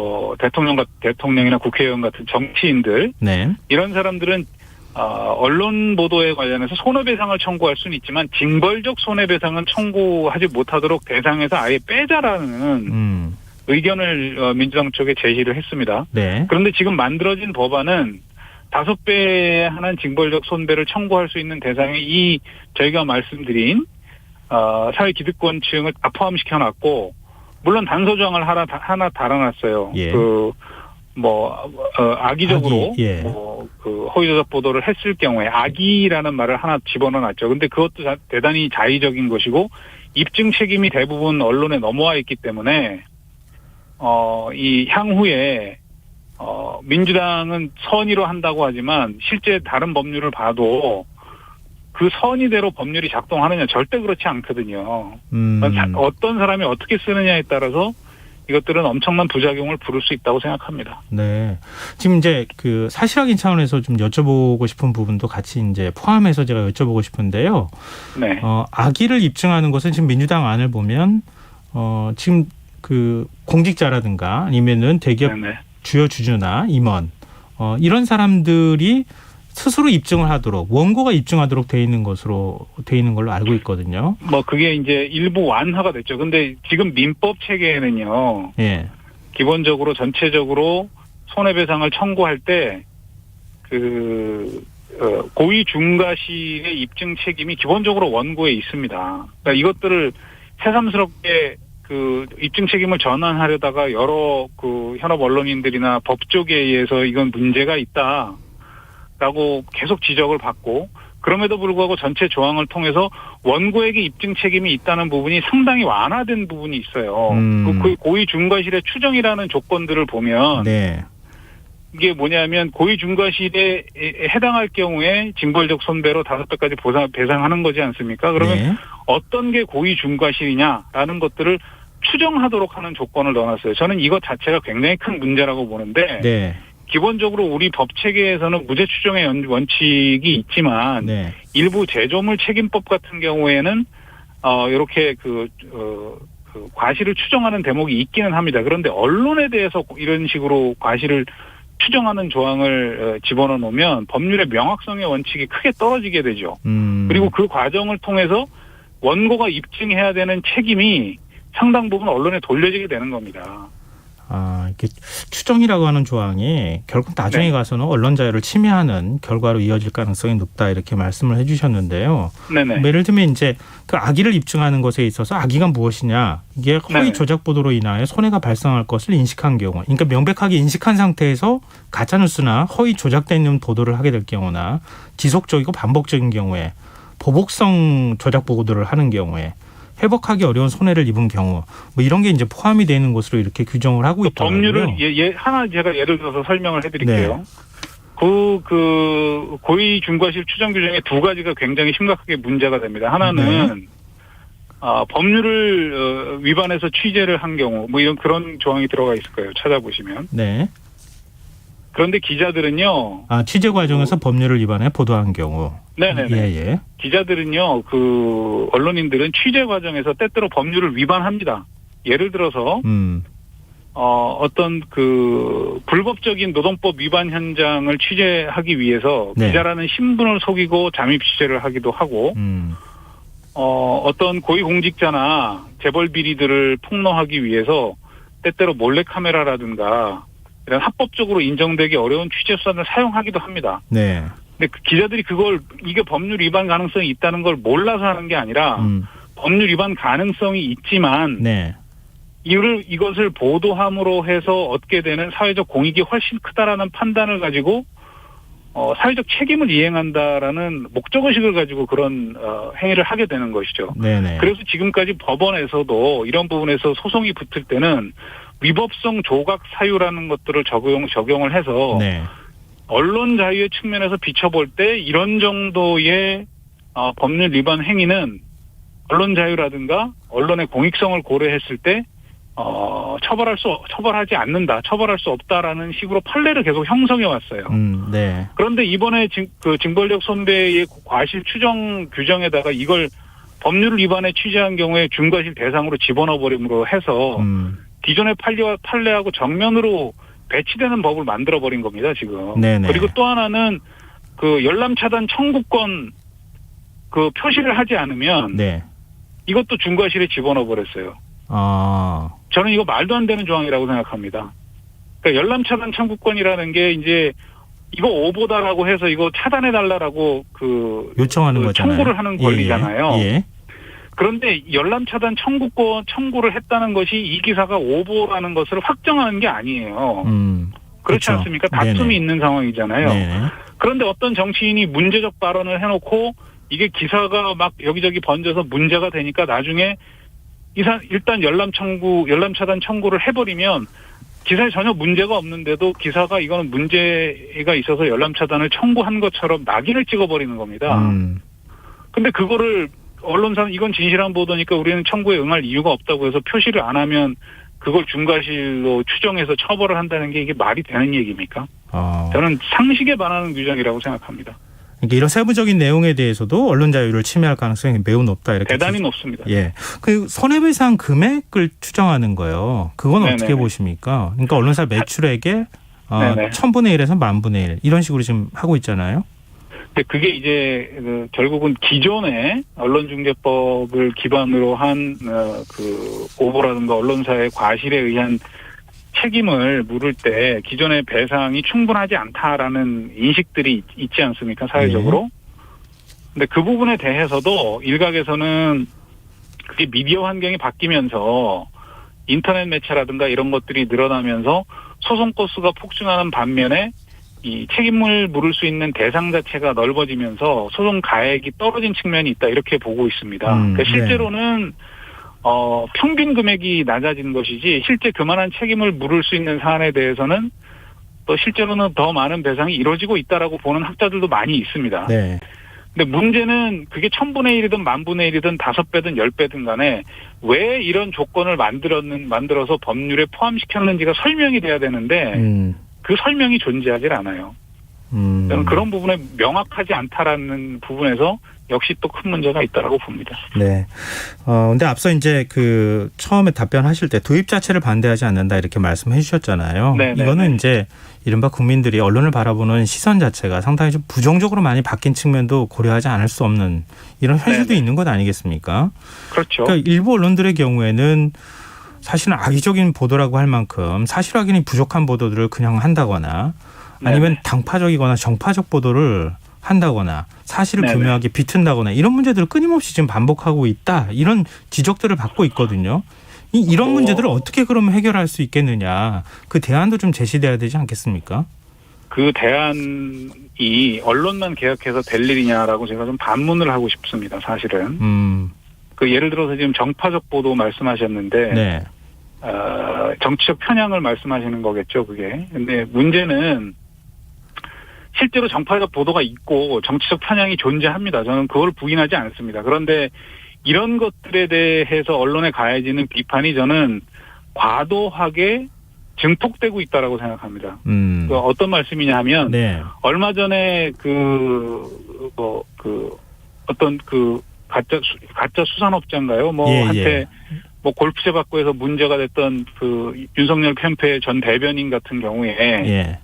S5: 대통령이나 국회의원 같은 정치인들
S1: 네.
S5: 이런 사람들은 언론 보도에 관련해서 손해배상을 청구할 수는 있지만 징벌적 손해배상은 청구하지 못하도록 대상에서 아예 빼자라는 의견을 민주당 쪽에 제시를 했습니다.
S1: 네.
S5: 그런데 지금 만들어진 법안은 5배에 한한 징벌적 손배를 청구할 수 있는 대상에 이 저희가 말씀드린 사회 기득권층을 다 포함시켜놨고 물론 단서 조항을 하나 달아놨어요.
S1: 예.
S5: 악의적으로
S1: 악의, 예.
S5: 그 허위조작 보도를 했을 경우에 악의라는 말을 하나 집어넣어놨죠. 근데 그것도 대단히 자의적인 것이고 입증 책임이 대부분 언론에 넘어와 있기 때문에 이 향후에 민주당은 선의로 한다고 하지만 실제 다른 법률을 봐도 그 선의대로 법률이 작동하느냐 절대 그렇지 않거든요. 어떤 사람이 어떻게 쓰느냐에 따라서 이것들은 엄청난 부작용을 부를 수 있다고 생각합니다.
S1: 네. 지금 이제 그 사실 확인 차원에서 좀 여쭤보고 싶은 부분도 같이 이제 포함해서 제가 여쭤보고 싶은데요.
S5: 네.
S1: 악의를 입증하는 것은 지금 민주당 안을 보면 지금 그 공직자라든가 아니면은 대기업
S5: 네네.
S1: 주요 주주나 임원 이런 사람들이 스스로 입증을 하도록 원고가 입증하도록 돼 있는 걸로 알고 있거든요.
S5: 그게 이제 일부 완화가 됐죠. 근데 지금 민법 체계에는요.
S1: 예.
S5: 기본적으로 전체적으로 손해배상을 청구할 때 고의 중과실의 입증 책임이 기본적으로 원고에 있습니다. 그러니까 이것들을 새삼스럽게 그 입증 책임을 전환하려다가 여러 그 현업 언론인들이나 법조계에 의해서 이건 문제가 있다라고 계속 지적을 받고 그럼에도 불구하고 전체 조항을 통해서 원고에게 입증 책임이 있다는 부분이 상당히 완화된 부분이 있어요. 그 고의 중과실의 추정이라는 조건들을 보면
S1: 네.
S5: 이게 뭐냐면 고의 중과실에 해당할 경우에 징벌적 손배로 5배까지 배상하는 거지 않습니까? 그러면
S1: 네.
S5: 어떤 게 고의 중과실이냐라는 것들을 추정하도록 하는 조건을 넣어놨어요. 저는 이것 자체가 굉장히 큰 문제라고 보는데
S1: 네.
S5: 기본적으로 우리 법 체계에서는 무죄 추정의 원칙이 있지만
S1: 네.
S5: 일부 제조물 책임법 같은 경우에는 이렇게 그 과실을 추정하는 대목이 있기는 합니다. 그런데 언론에 대해서 이런 식으로 과실을 추정하는 조항을 집어넣어 놓으면 법률의 명확성의 원칙이 크게 떨어지게 되죠. 그리고 그 과정을 통해서 원고가 입증해야 되는 책임이 상당 부분 언론에 돌려지게 되는 겁니다.
S1: 이렇게 추정이라고 하는 조항이 결국 나중에
S5: 네.
S1: 가서는 언론 자유를 침해하는 결과로 이어질 가능성이 높다 이렇게 말씀을 해주셨는데요.
S5: 네네.
S1: 예를 들면 이제 그 악의를 입증하는 것에 있어서 악의가 무엇이냐 이게 허위
S5: 네네.
S1: 조작 보도로 인하여 손해가 발생할 것을 인식한 경우, 그러니까 명백하게 인식한 상태에서 가짜뉴스나 허위 조작된 보도를 하게 될 경우나 지속적이고 반복적인 경우에 보복성 조작 보도를 하는 경우에 회복하기 어려운 손해를 입은 경우 이런 게 이제 포함이 되는 것으로 이렇게 규정을 하고 있더라고요.
S5: 법률을 하나 제가 예를 들어서 설명을 해드릴게요. 네. 그 고의 중과실 추정 규정의 두 가지가 굉장히 심각하게 문제가 됩니다. 하나는 법률을 위반해서 취재를 한 경우 이런 그런 조항이 들어가 있을 거예요. 찾아보시면.
S1: 네.
S5: 그런데 기자들은요.
S1: 취재 과정에서 법률을 위반해 보도한 경우.
S5: 네네네.
S1: 예.
S5: 기자들은요. 그 언론인들은 취재 과정에서 때때로 법률을 위반합니다. 예를 들어서 어떤 그 불법적인 노동법 위반 현장을 취재하기 위해서
S1: 네.
S5: 기자라는 신분을 속이고 잠입 취재를 하기도 하고 어떤 고위공직자나 재벌 비리들을 폭로하기 위해서 때때로 몰래카메라라든가 이런 합법적으로 인정되기 어려운 취재 수단을 사용하기도 합니다.
S1: 네.
S5: 근데 기자들이 이게 법률 위반 가능성이 있다는 걸 몰라서 하는 게 아니라 법률 위반 가능성이 있지만
S1: 네.
S5: 이것을 보도함으로 해서 얻게 되는 사회적 공익이 훨씬 크다라는 판단을 가지고 사회적 책임을 이행한다라는 목적의식을 가지고 그런 행위를 하게 되는 것이죠.
S1: 네네.
S5: 그래서 지금까지 법원에서도 이런 부분에서 소송이 붙을 때는 위법성 조각 사유라는 것들을 적용을 해서
S1: 네.
S5: 언론 자유의 측면에서 비춰볼 때 이런 정도의 법률 위반 행위는 언론 자유라든가 언론의 공익성을 고려했을 때 처벌하지 않는다, 처벌할 수 없다라는 식으로 판례를 계속 형성해 왔어요.
S1: 네.
S5: 그런데 이번에 징벌적 손배의 과실 추정 규정에다가 이걸 법률 위반에 취재한 경우에 중과실 대상으로 집어넣어 버림으로 해서 기존의 판례하고 정면으로 배치되는 법을 만들어 버린 겁니다, 지금.
S1: 네네.
S5: 그리고 또 하나는 그 열람 차단 청구권 그 표시를 하지 않으면
S1: 네.
S5: 이것도 중과실에 집어넣어 버렸어요. 저는 이거 말도 안 되는 조항이라고 생각합니다. 그러니까 열람 차단 청구권이라는 게 이제 이거 오보다라고 해서 이거 차단해 달라라고
S1: 요청하는 거잖아요.
S5: 청구를 하는 권리잖아요.
S1: 예.
S5: 그런데 열람 차단 청구를 했다는 것이 이 기사가 오보라는 것을 확정하는 게 아니에요. 그렇지
S1: 그렇죠.
S5: 않습니까? 다툼이
S1: 네네.
S5: 있는 상황이잖아요.
S1: 네.
S5: 그런데 어떤 정치인이 문제적 발언을 해놓고 이게 기사가 막 여기저기 번져서 문제가 되니까 나중에 일단 열람 차단 청구를 해버리면 기사에 전혀 문제가 없는데도 기사가 이거는 문제가 있어서 열람 차단을 청구한 것처럼 낙인을 찍어버리는 겁니다. 근데 그거를 언론사는 이건 진실한 보도니까 우리는 청구에 응할 이유가 없다고 해서 표시를 안 하면 그걸 중과실로 추정해서 처벌을 한다는 게 이게 말이 되는 얘기입니까? 저는 상식에 반하는 규정이라고 생각합니다.
S1: 그러니까 이런 세부적인 내용에 대해서도 언론 자유를 침해할 가능성이 매우 높다 이렇게.
S5: 대단히 높습니다.
S1: 예. 그 손해배상 금액을 추정하는 거예요. 그건
S5: 네네네.
S1: 어떻게 보십니까? 그러니까 언론사 매출액의
S5: 네네.
S1: 1000분의 1에서 10,000분의 1 이런 식으로 지금 하고 있잖아요.
S5: 근데 그게 이제 결국은 기존의 언론중재법을 기반으로 한 그 오보라든가 언론사의 과실에 의한 책임을 물을 때 기존의 배상이 충분하지 않다라는 인식들이 있지 않습니까? 사회적으로. 근데 그 부분에 대해서도 일각에서는 그게 미디어 환경이 바뀌면서 인터넷 매체라든가 이런 것들이 늘어나면서 소송 건수가 폭증하는 반면에 이 책임을 물을 수 있는 대상 자체가 넓어지면서 소송 가액이 떨어진 측면이 있다 이렇게 보고 있습니다. 그러니까 실제로는 평균 금액이 낮아진 것이지 실제 그만한 책임을 물을 수 있는 사안에 대해서는 또 실제로는 더 많은 배상이 이루어지고 있다라고 보는 학자들도 많이 있습니다.
S1: 네.
S5: 근데 문제는 그게 1000분의 1이든 10,000분의 1이든 5배든 10배든 간에 왜 이런 조건을 만들어서 법률에 포함시켰는지가 설명이 돼야 되는데 그 설명이 존재하지 않아요. 저는 그런 부분에 명확하지 않다라는 부분에서 역시 또 큰 문제가 있다라고 봅니다.
S1: 네. 근데 앞서 이제 그 처음에 답변하실 때 도입 자체를 반대하지 않는다 이렇게 말씀해 주셨잖아요.
S5: 네네.
S1: 이거는 이제 이른바 국민들이 언론을 바라보는 시선 자체가 상당히 좀 부정적으로 많이 바뀐 측면도 고려하지 않을 수 없는 이런 현실도
S5: 네네.
S1: 있는 것 아니겠습니까?
S5: 그렇죠.
S1: 그러니까 일부 언론들의 경우에는 사실은 악의적인 보도라고 할 만큼 사실 확인이 부족한 보도들을 그냥 한다거나 아니면
S5: 네네.
S1: 당파적이거나 정파적 보도를 한다거나 사실을
S5: 네네.
S1: 교묘하게 비튼다거나 이런 문제들을 끊임없이 지금 반복하고 있다. 이런 지적들을 받고 있거든요. 이런 문제들을 어떻게 그러면 해결할 수 있겠느냐. 그 대안도 좀 제시돼야 되지 않겠습니까?
S5: 그 대안이 언론만 개혁해서 될 일이냐라고 제가 좀 반문을 하고 싶습니다. 사실은. 그 예를 들어서 지금 정파적 보도 말씀하셨는데
S1: 네.
S5: 정치적 편향을 말씀하시는 거겠죠, 그게. 근데 문제는 실제로 정파적 보도가 있고 정치적 편향이 존재합니다. 저는 그걸 부인하지 않습니다. 그런데 이런 것들에 대해서 언론에 가해지는 비판이 저는 과도하게 증폭되고 있다라고 생각합니다. 어떤 말씀이냐 하면
S1: 네.
S5: 얼마 전에 어떤 가짜 수산업자인가요? 한테 골프채 받고 해서 문제가 됐던 그 윤석열 캠프의 전 대변인 같은 경우에
S1: 예.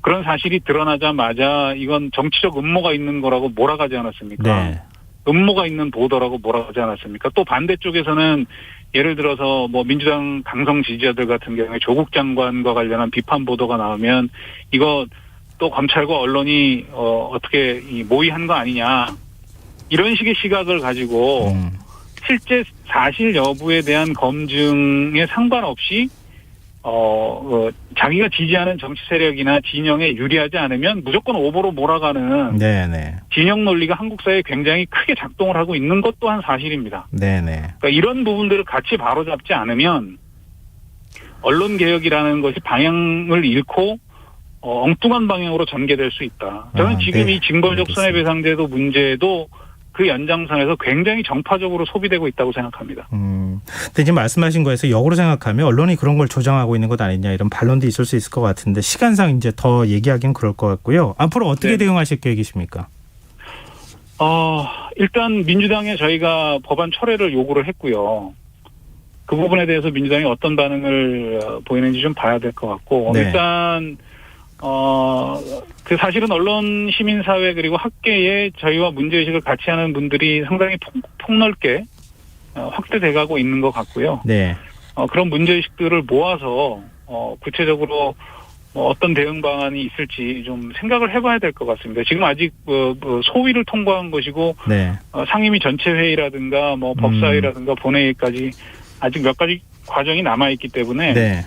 S5: 그런 사실이 드러나자마자 이건 정치적 음모가 있는 거라고 몰아가지 않았습니까?
S1: 네.
S5: 음모가 있는 보도라고 몰아가지 않았습니까? 또 반대쪽에서는 예를 들어서 민주당 강성 지지자들 같은 경우에 조국 장관과 관련한 비판 보도가 나오면 이거 또 검찰과 언론이 어떻게 모의한 거 아니냐 이런 식의 시각을 가지고 실제 사실 여부에 대한 검증에 상관없이 자기가 지지하는 정치 세력이나 진영에 유리하지 않으면 무조건 오보로 몰아가는
S1: 네네.
S5: 진영 논리가 한국 사회에 굉장히 크게 작동을 하고 있는 것 또한 사실입니다.
S1: 네네.
S5: 그러니까 이런 부분들을 같이 바로잡지 않으면 언론 개혁이라는 것이 방향을 잃고 엉뚱한 방향으로 전개될 수 있다. 저는 지금
S1: 네.
S5: 이 징벌적
S1: 알겠습니다.
S5: 손해배상제도 문제도 그 연장선에서 굉장히 정파적으로 소비되고 있다고 생각합니다.
S1: 근데 지금 말씀하신 거에서 역으로 생각하면 언론이 그런 걸 조장하고 있는 것 아니냐 이런 반론도 있을 수 있을 것 같은데 시간상 이제 더 얘기하기는 그럴 것 같고요. 앞으로 어떻게
S5: 네.
S1: 대응하실 계획이십니까?
S5: 일단 민주당에 저희가 법안 철회를 요구를 했고요. 그 부분에 대해서 민주당이 어떤 반응을 보이는지 좀 봐야 될 것 같고
S1: 네.
S5: 일단 그 사실은 언론, 시민사회 그리고 학계에 저희와 문제의식을 같이 하는 분들이 상당히 폭넓게 확대돼가고 있는 것 같고요.
S1: 네.
S5: 그런 문제의식들을 모아서 구체적으로 어떤 대응 방안이 있을지 좀 생각을 해봐야 될 것 같습니다. 지금 아직 소위를 통과한 것이고
S1: 네.
S5: 상임위 전체 회의라든가 법사위라든가 본회의까지 아직 몇 가지 과정이 남아 있기 때문에
S1: 네.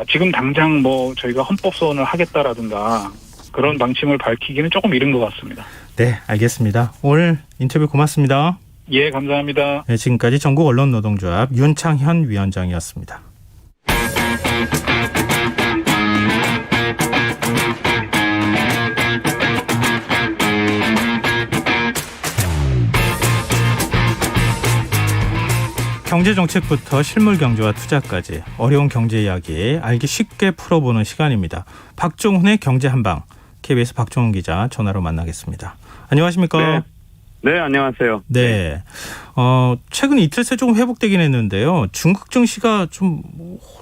S5: 지금 당장 뭐 저희가 헌법 소원을 하겠다라든가 그런 방침을 밝히기는 조금 이른 것 같습니다.
S1: 네, 알겠습니다. 오늘 인터뷰 고맙습니다.
S5: 예, 감사합니다.
S1: 네, 지금까지 전국 언론노동조합 윤창현 위원장이었습니다. 경제정책부터 실물경제와 투자까지 어려운 경제 이야기 알기 쉽게 풀어보는 시간입니다. 박종훈의 경제한방, KBS 박종훈 기자 전화로 만나겠습니다. 안녕하십니까?
S6: 네, 안녕하세요.
S1: 네. 최근 이틀 새 조금 회복되긴 했는데요. 중국 증시가 좀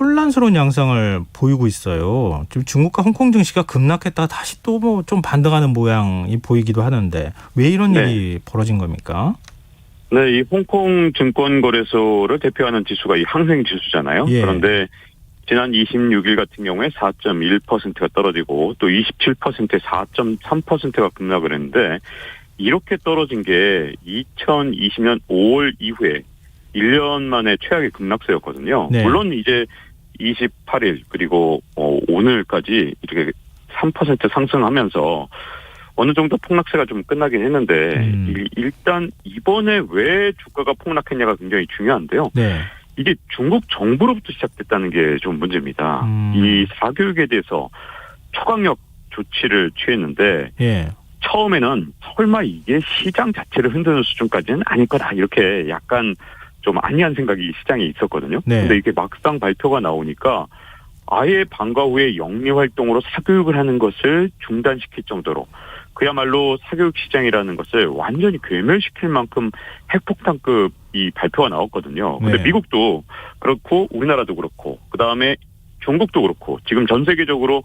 S1: 혼란스러운 양상을 보이고 있어요. 지금 중국과 홍콩 증시가 급락했다가 다시 또 뭐 좀 반등하는 모양이 보이기도 하는데 왜 이런 일이 벌어진 겁니까?
S6: 네, 이 홍콩 증권거래소를 대표하는 지수가 이 항생 지수잖아요.
S1: 예.
S6: 그런데 지난 26일 같은 경우에 4.1%가 떨어지고 또 27%에 4.3%가 급락을 했는데 이렇게 떨어진 게 2020년 5월 이후에 1년 만에 최악의 급락세였거든요.
S1: 네.
S6: 물론 이제 28일 그리고 오늘까지 이렇게 3% 상승하면서 어느 정도 폭락세가 좀 끝나긴 했는데 일단 이번에 왜 주가가 폭락했냐가 굉장히 중요한데요.
S1: 네.
S6: 이게 중국 정부로부터 시작됐다는 게 좀 문제입니다. 이 사교육에 대해서 초강력 조치를 취했는데
S1: 예.
S6: 처음에는 설마 이게 시장 자체를 흔드는 수준까지는 아닐 거다 이렇게 약간 좀 아니한 생각이 시장에 있었거든요.
S1: 네.
S6: 근데 이게 막상 발표가 나오니까 아예 방과 후에 영리 활동으로 사교육을 하는 것을 중단시킬 정도로 그야말로 사교육 시장이라는 것을 완전히 괴멸시킬 만큼 핵폭탄급 이 발표가 나왔거든요. 근데
S1: 네.
S6: 미국도 그렇고 우리나라도 그렇고 그다음에 중국도 그렇고 지금 전 세계적으로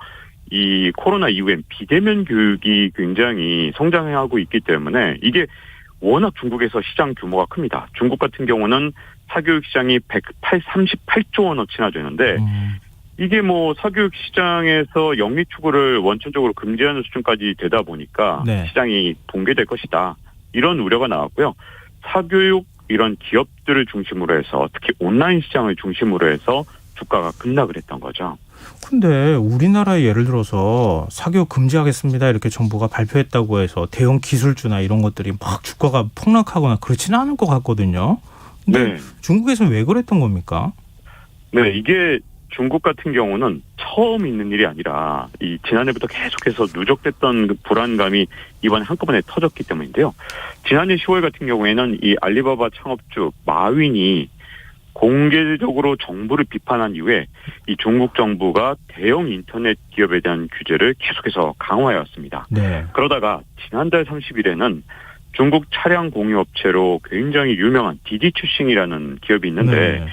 S6: 이 코로나 이후엔 비대면 교육이 굉장히 성장하고 있기 때문에 이게 워낙 중국에서 시장 규모가 큽니다. 중국 같은 경우는 사교육 시장이 38조 원어치나 되는데 이게 뭐 사교육 시장에서 영리 추구를 원천적으로 금지하는 수준까지 되다 보니까
S1: 네.
S6: 시장이 붕괴될 것이다. 이런 우려가 나왔고요. 사교육 이런 기업들을 중심으로 해서 특히 온라인 시장을 중심으로 해서 주가가 급락을 했던 거죠.
S1: 근데 우리나라에 예를 들어서 사교육 금지하겠습니다 이렇게 정부가 발표했다고 해서 대형 기술주나 이런 것들이 막 주가가 폭락하거나 그렇지는 않을 것 같거든요. 근데
S6: 네.
S1: 중국에서는 왜 그랬던 겁니까?
S6: 네, 이게 중국 같은 경우는 처음 있는 일이 아니라 이 지난해부터 계속해서 누적됐던 그 불안감이 이번에 한꺼번에 터졌기 때문인데요. 지난해 10월 같은 경우에는 이 알리바바 창업주 마윈이 공개적으로 정부를 비판한 이후에 이 중국 정부가 대형 인터넷 기업에 대한 규제를 계속해서 강화해왔습니다.
S1: 네.
S6: 그러다가 지난달 30일에는 중국 차량 공유업체로 굉장히 유명한 디디추싱이라는 기업이 있는데
S1: 네.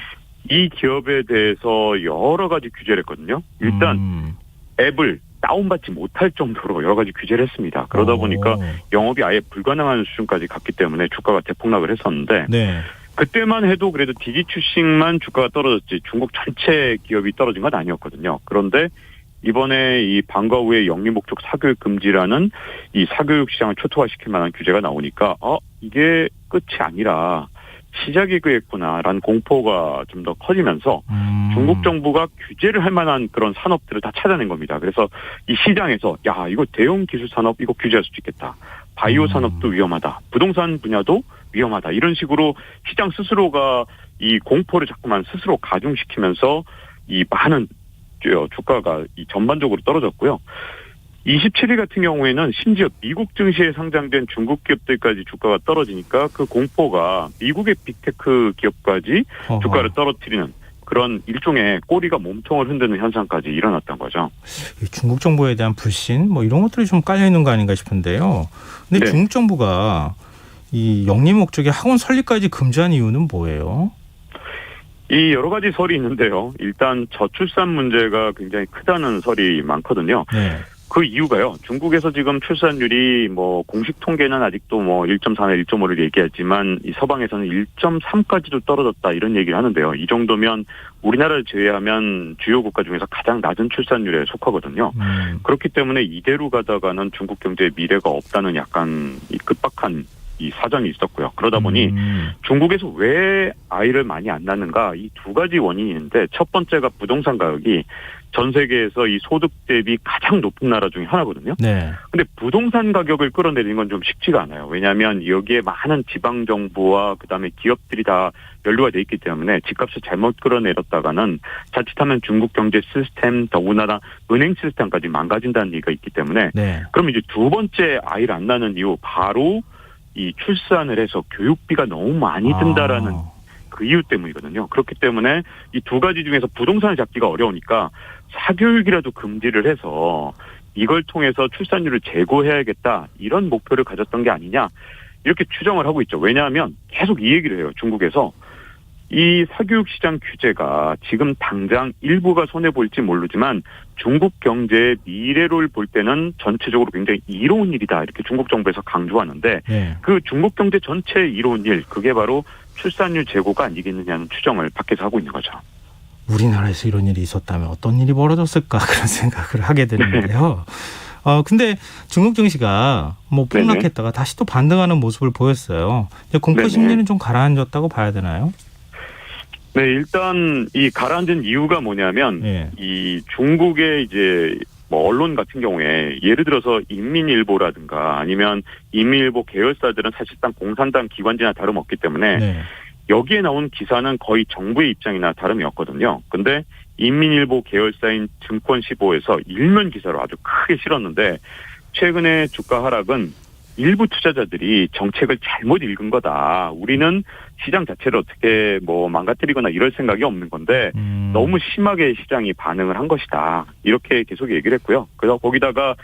S6: 이 기업에 대해서 여러 가지 규제를 했거든요. 일단 앱을 다운받지 못할 정도로 여러 가지 규제를 했습니다. 그러다 보니까 영업이 아예 불가능한 수준까지 갔기 때문에 주가가 대폭락을 했었는데
S1: 네.
S6: 그때만 해도 그래도 디디추싱만 주가가 떨어졌지 중국 전체 기업이 떨어진 건 아니었거든요. 그런데 이번에 이 방과 후에 영리 목적 사교육 금지라는 이 사교육 시장을 초토화시킬 만한 규제가 나오니까 이게 끝이 아니라 시작이겠구나라는 공포가 좀 더 커지면서 중국 정부가 규제를 할 만한 그런 산업들을 다 찾아낸 겁니다. 그래서 이 시장에서 야 이거 대형 기술 산업 이거 규제할 수도 있겠다. 바이오 산업도 위험하다. 부동산 분야도 위험하다. 이런 식으로 시장 스스로가 이 공포를 자꾸만 스스로 가중시키면서 이 많은 주가가 이 전반적으로 떨어졌고요. 27일 같은 경우에는 심지어 미국 증시에 상장된 중국 기업들까지 주가가 떨어지니까 그 공포가 미국의 빅테크 기업까지 주가를 떨어뜨리는 그런 일종의 꼬리가 몸통을 흔드는 현상까지 일어났던 거죠.
S1: 중국 정부에 대한 불신 뭐 이런 것들이 좀 깔려 있는 거 아닌가 싶은데요. 근데
S6: 네.
S1: 중국 정부가 이 영리 목적의 학원 설립까지 금지한 이유는 뭐예요?
S6: 이 여러 가지 설이 있는데요. 일단 저출산 문제가 굉장히 크다는 설이 많거든요.
S1: 네.
S6: 그 이유가요. 중국에서 지금 출산율이 뭐 공식 통계는 아직도 뭐 1.4나 1.5를 얘기하지만 이 서방에서는 1.3까지도 떨어졌다 이런 얘기를 하는데요. 이 정도면 우리나라를 제외하면 주요 국가 중에서 가장 낮은 출산율에 속하거든요. 그렇기 때문에 이대로 가다가는 중국 경제의 미래가 없다는 약간 이 급박한 이 사정이 있었고요. 그러다 보니 중국에서 왜 아이를 많이 안 낳는가 이 두 가지 원인이 있는데 첫 번째가 부동산 가격이 전 세계에서 이 소득 대비 가장 높은 나라 중에 하나거든요.
S1: 네.
S6: 근데 부동산 가격을 끌어내리는 건 좀 쉽지가 않아요. 왜냐하면 여기에 많은 지방 정부와 그다음에 기업들이 다 연루가 돼 있기 때문에 집값을 잘못 끌어내렸다가는 자칫하면 중국 경제 시스템 더군다나 은행 시스템까지 망가진다는 얘기가 있기 때문에
S1: 네.
S6: 그럼 이제 두 번째 아이를 안 낳는 이유 바로 이 출산을 해서 교육비가 너무 많이 든다라는 그 이유 때문이거든요. 그렇기 때문에 이 두 가지 중에서 부동산을 잡기가 어려우니까 사교육이라도 금지를 해서 이걸 통해서 출산율을 제고해야겠다 이런 목표를 가졌던 게 아니냐 이렇게 추정을 하고 있죠. 왜냐하면 계속 이 얘기를 해요. 중국에서 이 사교육 시장 규제가 지금 당장 일부가 손해볼지 모르지만 중국 경제의 미래를 볼 때는 전체적으로 굉장히 이로운 일이다 이렇게 중국 정부에서 강조하는데
S1: 네.
S6: 그 중국 경제 전체의 이로운 일 그게 바로 출산율 제고가 아니겠느냐는 추정을 밖에서 하고 있는 거죠.
S1: 우리나라에서 이런 일이 있었다면 어떤 일이 벌어졌을까 그런 생각을 하게 되는데요. 근데 중국 증시가 뭐 폭락했다가 다시 또 반등하는 모습을 보였어요. 공포 심리는 좀 가라앉았다고 봐야 되나요?
S6: 네, 일단 이 가라앉은 이유가 뭐냐면
S1: 네.
S6: 이 중국의 이제 뭐 언론 같은 경우에 예를 들어서 인민일보라든가 아니면 인민일보 계열사들은 사실상 공산당 기관지나 다름없기 때문에
S1: 네.
S6: 여기에 나온 기사는 거의 정부의 입장이나 다름이 없거든요. 근데 인민일보 계열사인 증권시보에서 일면 기사로 아주 크게 실었는데 최근에 주가 하락은 일부 투자자들이 정책을 잘못 읽은 거다. 우리는 시장 자체를 어떻게 뭐 망가뜨리거나 이럴 생각이 없는 건데 너무 심하게 시장이 반응을 한 것이다. 이렇게 계속 얘기를 했고요. 그래서 거기다가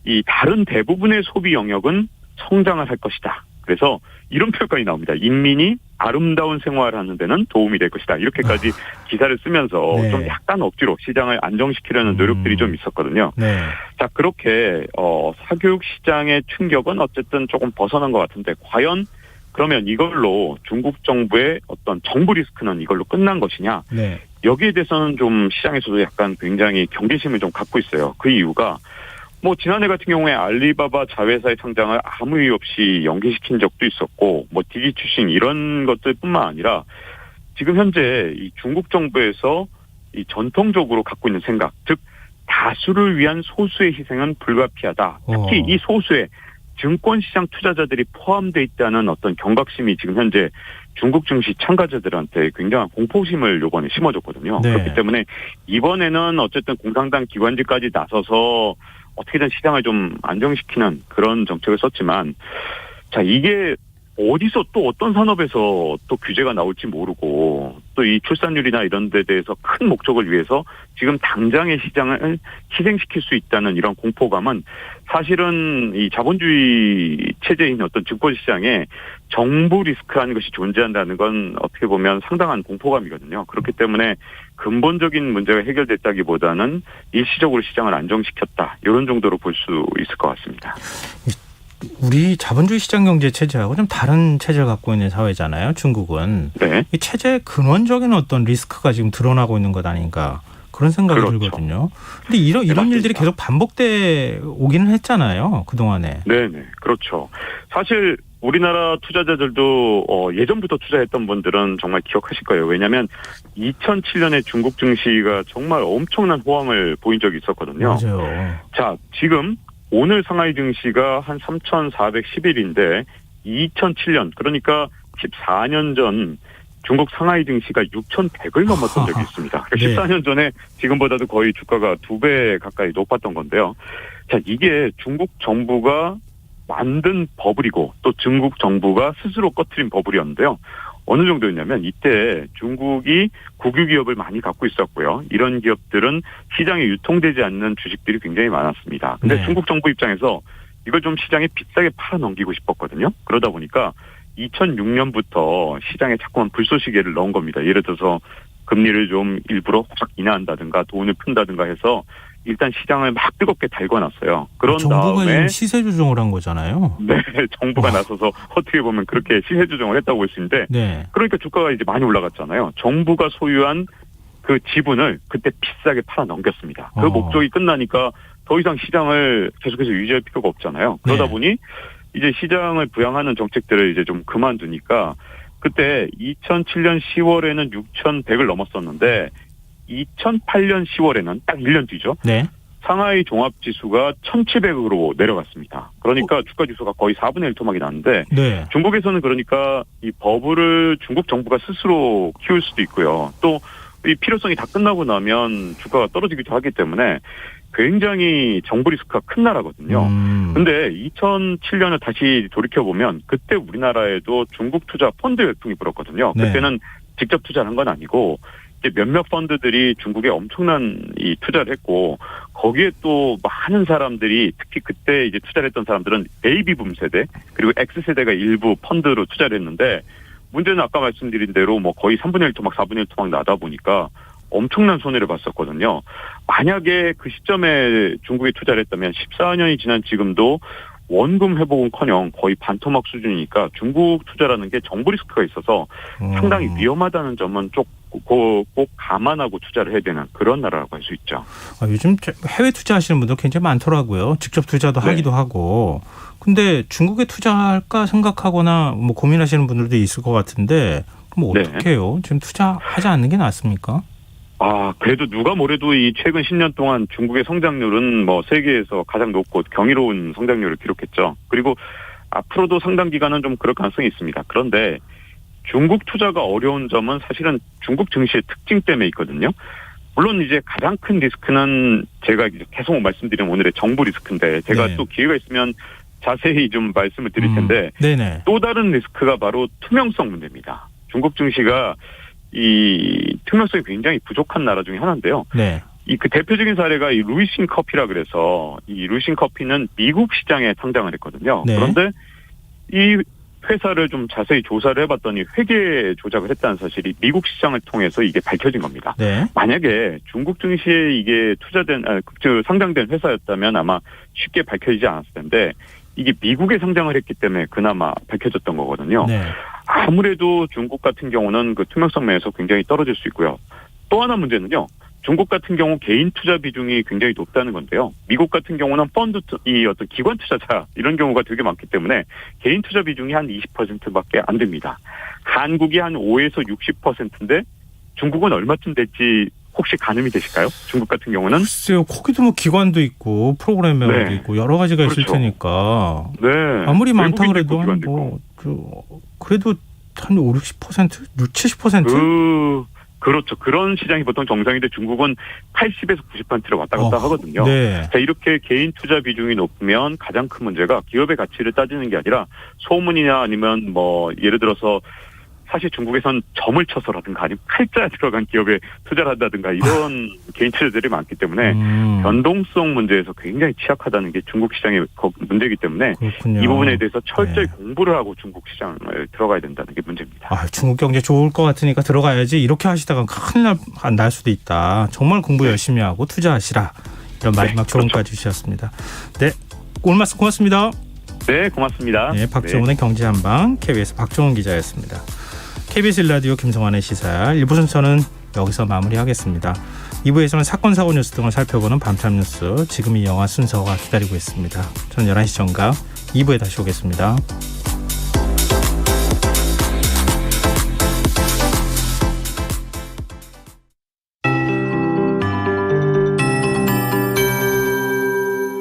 S6: 이 다른 대부분의 소비 영역은 성장을 할 것이다. 그래서 이런 표현까지 나옵니다. 인민이 아름다운 생활을 하는 데는 도움이 될 것이다. 이렇게까지 기사를 쓰면서
S1: 네.
S6: 좀 약간 억지로 시장을 안정시키려는 노력들이 좀 있었거든요.
S1: 네.
S6: 자, 그렇게 사교육 시장의 충격은 어쨌든 조금 벗어난 것 같은데 과연 그러면 이걸로 중국 정부의 어떤 정부 리스크는 이걸로 끝난 것이냐?
S1: 네.
S6: 여기에 대해서는 좀 시장에서도 약간 굉장히 경계심을 좀 갖고 있어요. 그 이유가 뭐 지난해 같은 경우에 알리바바 자회사의 상장을 아무 이유 없이 연기시킨 적도 있었고 뭐 디지 출신 이런 것들뿐만 아니라 지금 현재 이 중국 정부에서 이 전통적으로 갖고 있는 생각, 즉 다수를 위한 소수의 희생은 불가피하다. 특히 이 소수의 증권시장 투자자들이 포함되어 있다는 어떤 경각심이 지금 현재 중국 증시 참가자들한테 굉장한 공포심을 이번에 심어줬거든요.
S1: 네.
S6: 그렇기 때문에 이번에는 어쨌든 공산당 기관지까지 나서서 어떻게든 시장을 좀 안정시키는 그런 정책을 썼지만 자 이게 어디서 또 어떤 산업에서 또 규제가 나올지 모르고 또 이 출산율이나 이런 데 대해서 큰 목적을 위해서 지금 당장의 시장을 희생시킬 수 있다는 이런 공포감은 사실은 이 자본주의 체제인 어떤 증권시장에 정부 리스크라는 것이 존재한다는 건 어떻게 보면 상당한 공포감이거든요. 그렇기 때문에 근본적인 문제가 해결됐다기보다는 일시적으로 시장을 안정시켰다. 이런 정도로 볼 수 있을 것 같습니다.
S1: 우리 자본주의 시장 경제 체제하고 좀 다른 체제를 갖고 있는 사회잖아요. 중국은.
S6: 네.
S1: 이 체제의 근원적인 어떤 리스크가 지금 드러나고 있는 것 아닌가 그런 생각이
S6: 그렇죠.
S1: 들거든요. 근데 이런 일들이 계속 반복돼 오기는 했잖아요. 그동안에.
S6: 네네. 그렇죠. 사실 우리나라 투자자들도 예전부터 투자했던 분들은 정말 기억하실 거예요. 왜냐하면 2007년에 중국 증시가 정말 엄청난 호황을 보인 적이 있었거든요.
S1: 맞아요.
S6: 자, 지금 오늘 상하이 증시가 한 3,411인데 2007년 그러니까 14년 전 중국 상하이 증시가 6,100을 넘었던 적이 있습니다. 그러니까
S1: 네.
S6: 14년 전에 지금보다도 거의 주가가 2배 가까이 높았던 건데요. 자, 이게 중국 정부가 만든 버블이고 또 중국 정부가 스스로 꺼트린 버블이었는데요. 어느 정도였냐면 이때 중국이 국유 기업을 많이 갖고 있었고요. 이런 기업들은 시장에 유통되지 않는 주식들이 굉장히 많았습니다. 근데
S1: 네.
S6: 중국 정부 입장에서 이걸 좀 시장에 비싸게 팔아넘기고 싶었거든요. 그러다 보니까 2006년부터 시장에 자꾸만 불쏘시개를 넣은 겁니다. 예를 들어서 금리를 좀 일부러 확 인하한다든가 돈을 푼다든가 해서 일단 시장을 막 뜨겁게 달궈놨어요. 그런
S1: 정부가
S6: 다음에
S1: 지금 시세 조정을 한 거잖아요.
S6: 네, 정부가 나서서 어떻게 보면 그렇게 시세 조정을 했다고 볼 수 있는데
S1: 네.
S6: 그러니까 주가가 이제 많이 올라갔잖아요. 정부가 소유한 그 지분을 그때 비싸게 팔아 넘겼습니다. 그 목적이 끝나니까 더 이상 시장을 계속해서 유지할 필요가 없잖아요. 그러다
S1: 네.
S6: 보니 이제 시장을 부양하는 정책들을 이제 좀 그만두니까 그때 2007년 10월에는 6,100을 넘었었는데 2008년 10월에는 딱 1년 뒤죠.
S1: 네.
S6: 상하이 종합지수가 1,700으로 내려갔습니다. 그러니까 주가지수가 거의 4분의 1 토막이 났는데
S1: 네.
S6: 중국에서는 그러니까 이 버블을 중국 정부가 스스로 키울 수도 있고요. 또 이 필요성이 다 끝나고 나면 주가가 떨어지기도 하기 때문에 굉장히 정부 리스크가 큰 나라거든요. 근데 2007년을 다시 돌이켜보면 그때 우리나라에도 중국 투자 펀드 열풍이 불었거든요.
S1: 네.
S6: 그때는 직접 투자한 건 아니고 이제 몇몇 펀드들이 중국에 엄청난 이 투자를 했고 거기에 또 많은 사람들이 특히 그때 이제 투자를 했던 사람들은 베이비붐 세대 그리고 X세대가 일부 펀드로 투자를 했는데 문제는 아까 말씀드린 대로 뭐 거의 3분의 1 토막, 4분의 1 토막 나다 보니까 엄청난 손해를 봤었거든요. 만약에 그 시점에 중국에 투자를 했다면 14년이 지난 지금도 원금 회복은커녕 거의 반토막 수준이니까 중국 투자라는 게 정부 리스크가 있어서 상당히 위험하다는 점은 꼭 감안하고 투자를 해야 되는 그런 나라라고 할 수 있죠.
S1: 요즘 해외 투자하시는 분들 굉장히 많더라고요. 직접 투자도
S6: 네.
S1: 하기도 하고. 근데 중국에 투자할까 생각하거나 뭐 고민하시는 분들도 있을 것 같은데 그럼
S6: 네.
S1: 어떻게 해요? 지금 투자하지 않는 게 낫습니까?
S6: 그래도 누가 뭐래도 이 최근 10년 동안 중국의 성장률은 뭐 세계에서 가장 높고 경이로운 성장률을 기록했죠. 그리고 앞으로도 상당 기간은 좀 그럴 가능성이 있습니다. 그런데 중국 투자가 어려운 점은 사실은 중국 증시의 특징 때문에 있거든요. 물론 이제 가장 큰 리스크는 제가 계속 말씀드린 오늘의 정부 리스크인데 제가
S1: 네.
S6: 또 기회가 있으면 자세히 좀 말씀을 드릴 텐데
S1: 네네.
S6: 또 다른 리스크가 바로 투명성 문제입니다. 중국 증시가 이 투명성이 굉장히 부족한 나라 중에 하나인데요.
S1: 네.
S6: 이 그 대표적인 사례가 이 루이싱 커피라 그래서 이 루이싱 커피는 미국 시장에 상장을 했거든요.
S1: 네.
S6: 그런데 이 회사를 좀 자세히 조사를 해봤더니 회계 조작을 했다는 사실이 미국 시장을 통해서 이게 밝혀진 겁니다.
S1: 네.
S6: 만약에 중국 증시에 이게 상장된 회사였다면 아마 쉽게 밝혀지지 않았을 텐데 이게 미국에 상장을 했기 때문에 그나마 밝혀졌던 거거든요.
S1: 네.
S6: 아무래도 중국 같은 경우는 그 투명성 면에서 굉장히 떨어질 수 있고요. 또 하나 문제는요. 중국 같은 경우 개인 투자 비중이 굉장히 높다는 건데요. 미국 같은 경우는 이 어떤 기관 투자자 이런 경우가 되게 많기 때문에 개인 투자 비중이 한 20%밖에 안 됩니다. 한국이 한 5에서 60%인데 중국은 얼마쯤 될지 혹시 가늠이 되실까요? 중국 같은 경우는?
S1: 글쎄요. 거기도 뭐 기관도 있고 프로그램 멤버도
S6: 네.
S1: 있고 여러 가지가 있을
S6: 그렇죠.
S1: 테니까
S6: 네.
S1: 아무리 많다
S6: 외국인도
S1: 그래도
S6: 있고
S1: 한
S6: 기관도
S1: 뭐
S6: 있고.
S1: 그래도 한 5, 60%? 6, 70%?
S6: 그렇죠. 그런 시장이 보통 정상인데 중국은 80에서 90%를 왔다 갔다 하거든요.
S1: 네.
S6: 자, 이렇게 개인 투자 비중이 높으면 가장 큰 문제가 기업의 가치를 따지는 게 아니라 소문이나 아니면 뭐 예를 들어서 사실 중국에선 점을 쳐서라든가 아니면 칼자에 들어간 기업에 투자를 한다든가 이런 개인 투자들이 많기 때문에 변동성 문제에서 굉장히 취약하다는 게 중국 시장의 문제이기 때문에
S1: 그렇군요.
S6: 이 부분에 대해서 철저히
S1: 네.
S6: 공부를 하고 중국 시장을 들어가야 된다는 게 문제입니다.
S1: 중국 경제 좋을 것 같으니까 들어가야지 이렇게 하시다가 큰일 날 수도 있다. 정말 공부 열심히 하고 투자하시라. 이런 마지막 조언까지 주셨습니다. 네, 오늘 말씀 고맙습니다.
S6: 네, 고맙습니다.
S1: 네, 박정훈의 경제한방 KBS 박정훈 기자였습니다. KBS 1라디오 김성환의 시사 1부 순서는 여기서 마무리하겠습니다. 2부에서는 사건, 사고 뉴스 등을 살펴보는 밤탐 뉴스 지금 이 영화 순서가 기다리고 있습니다. 저는 11시 정각 2부에 다시 오겠습니다.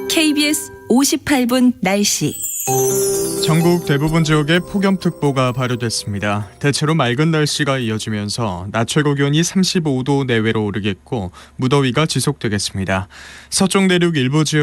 S7: KBS 58분 날씨.
S8: 전국 대부분 지역에 폭염특보가 발효됐습니다. 대체로 맑은 날씨가 이어지면서 낮 최고 기온이 35도 내외로 오르겠고 무더위가 지속되겠습니다. 서쪽 내륙 일부 지역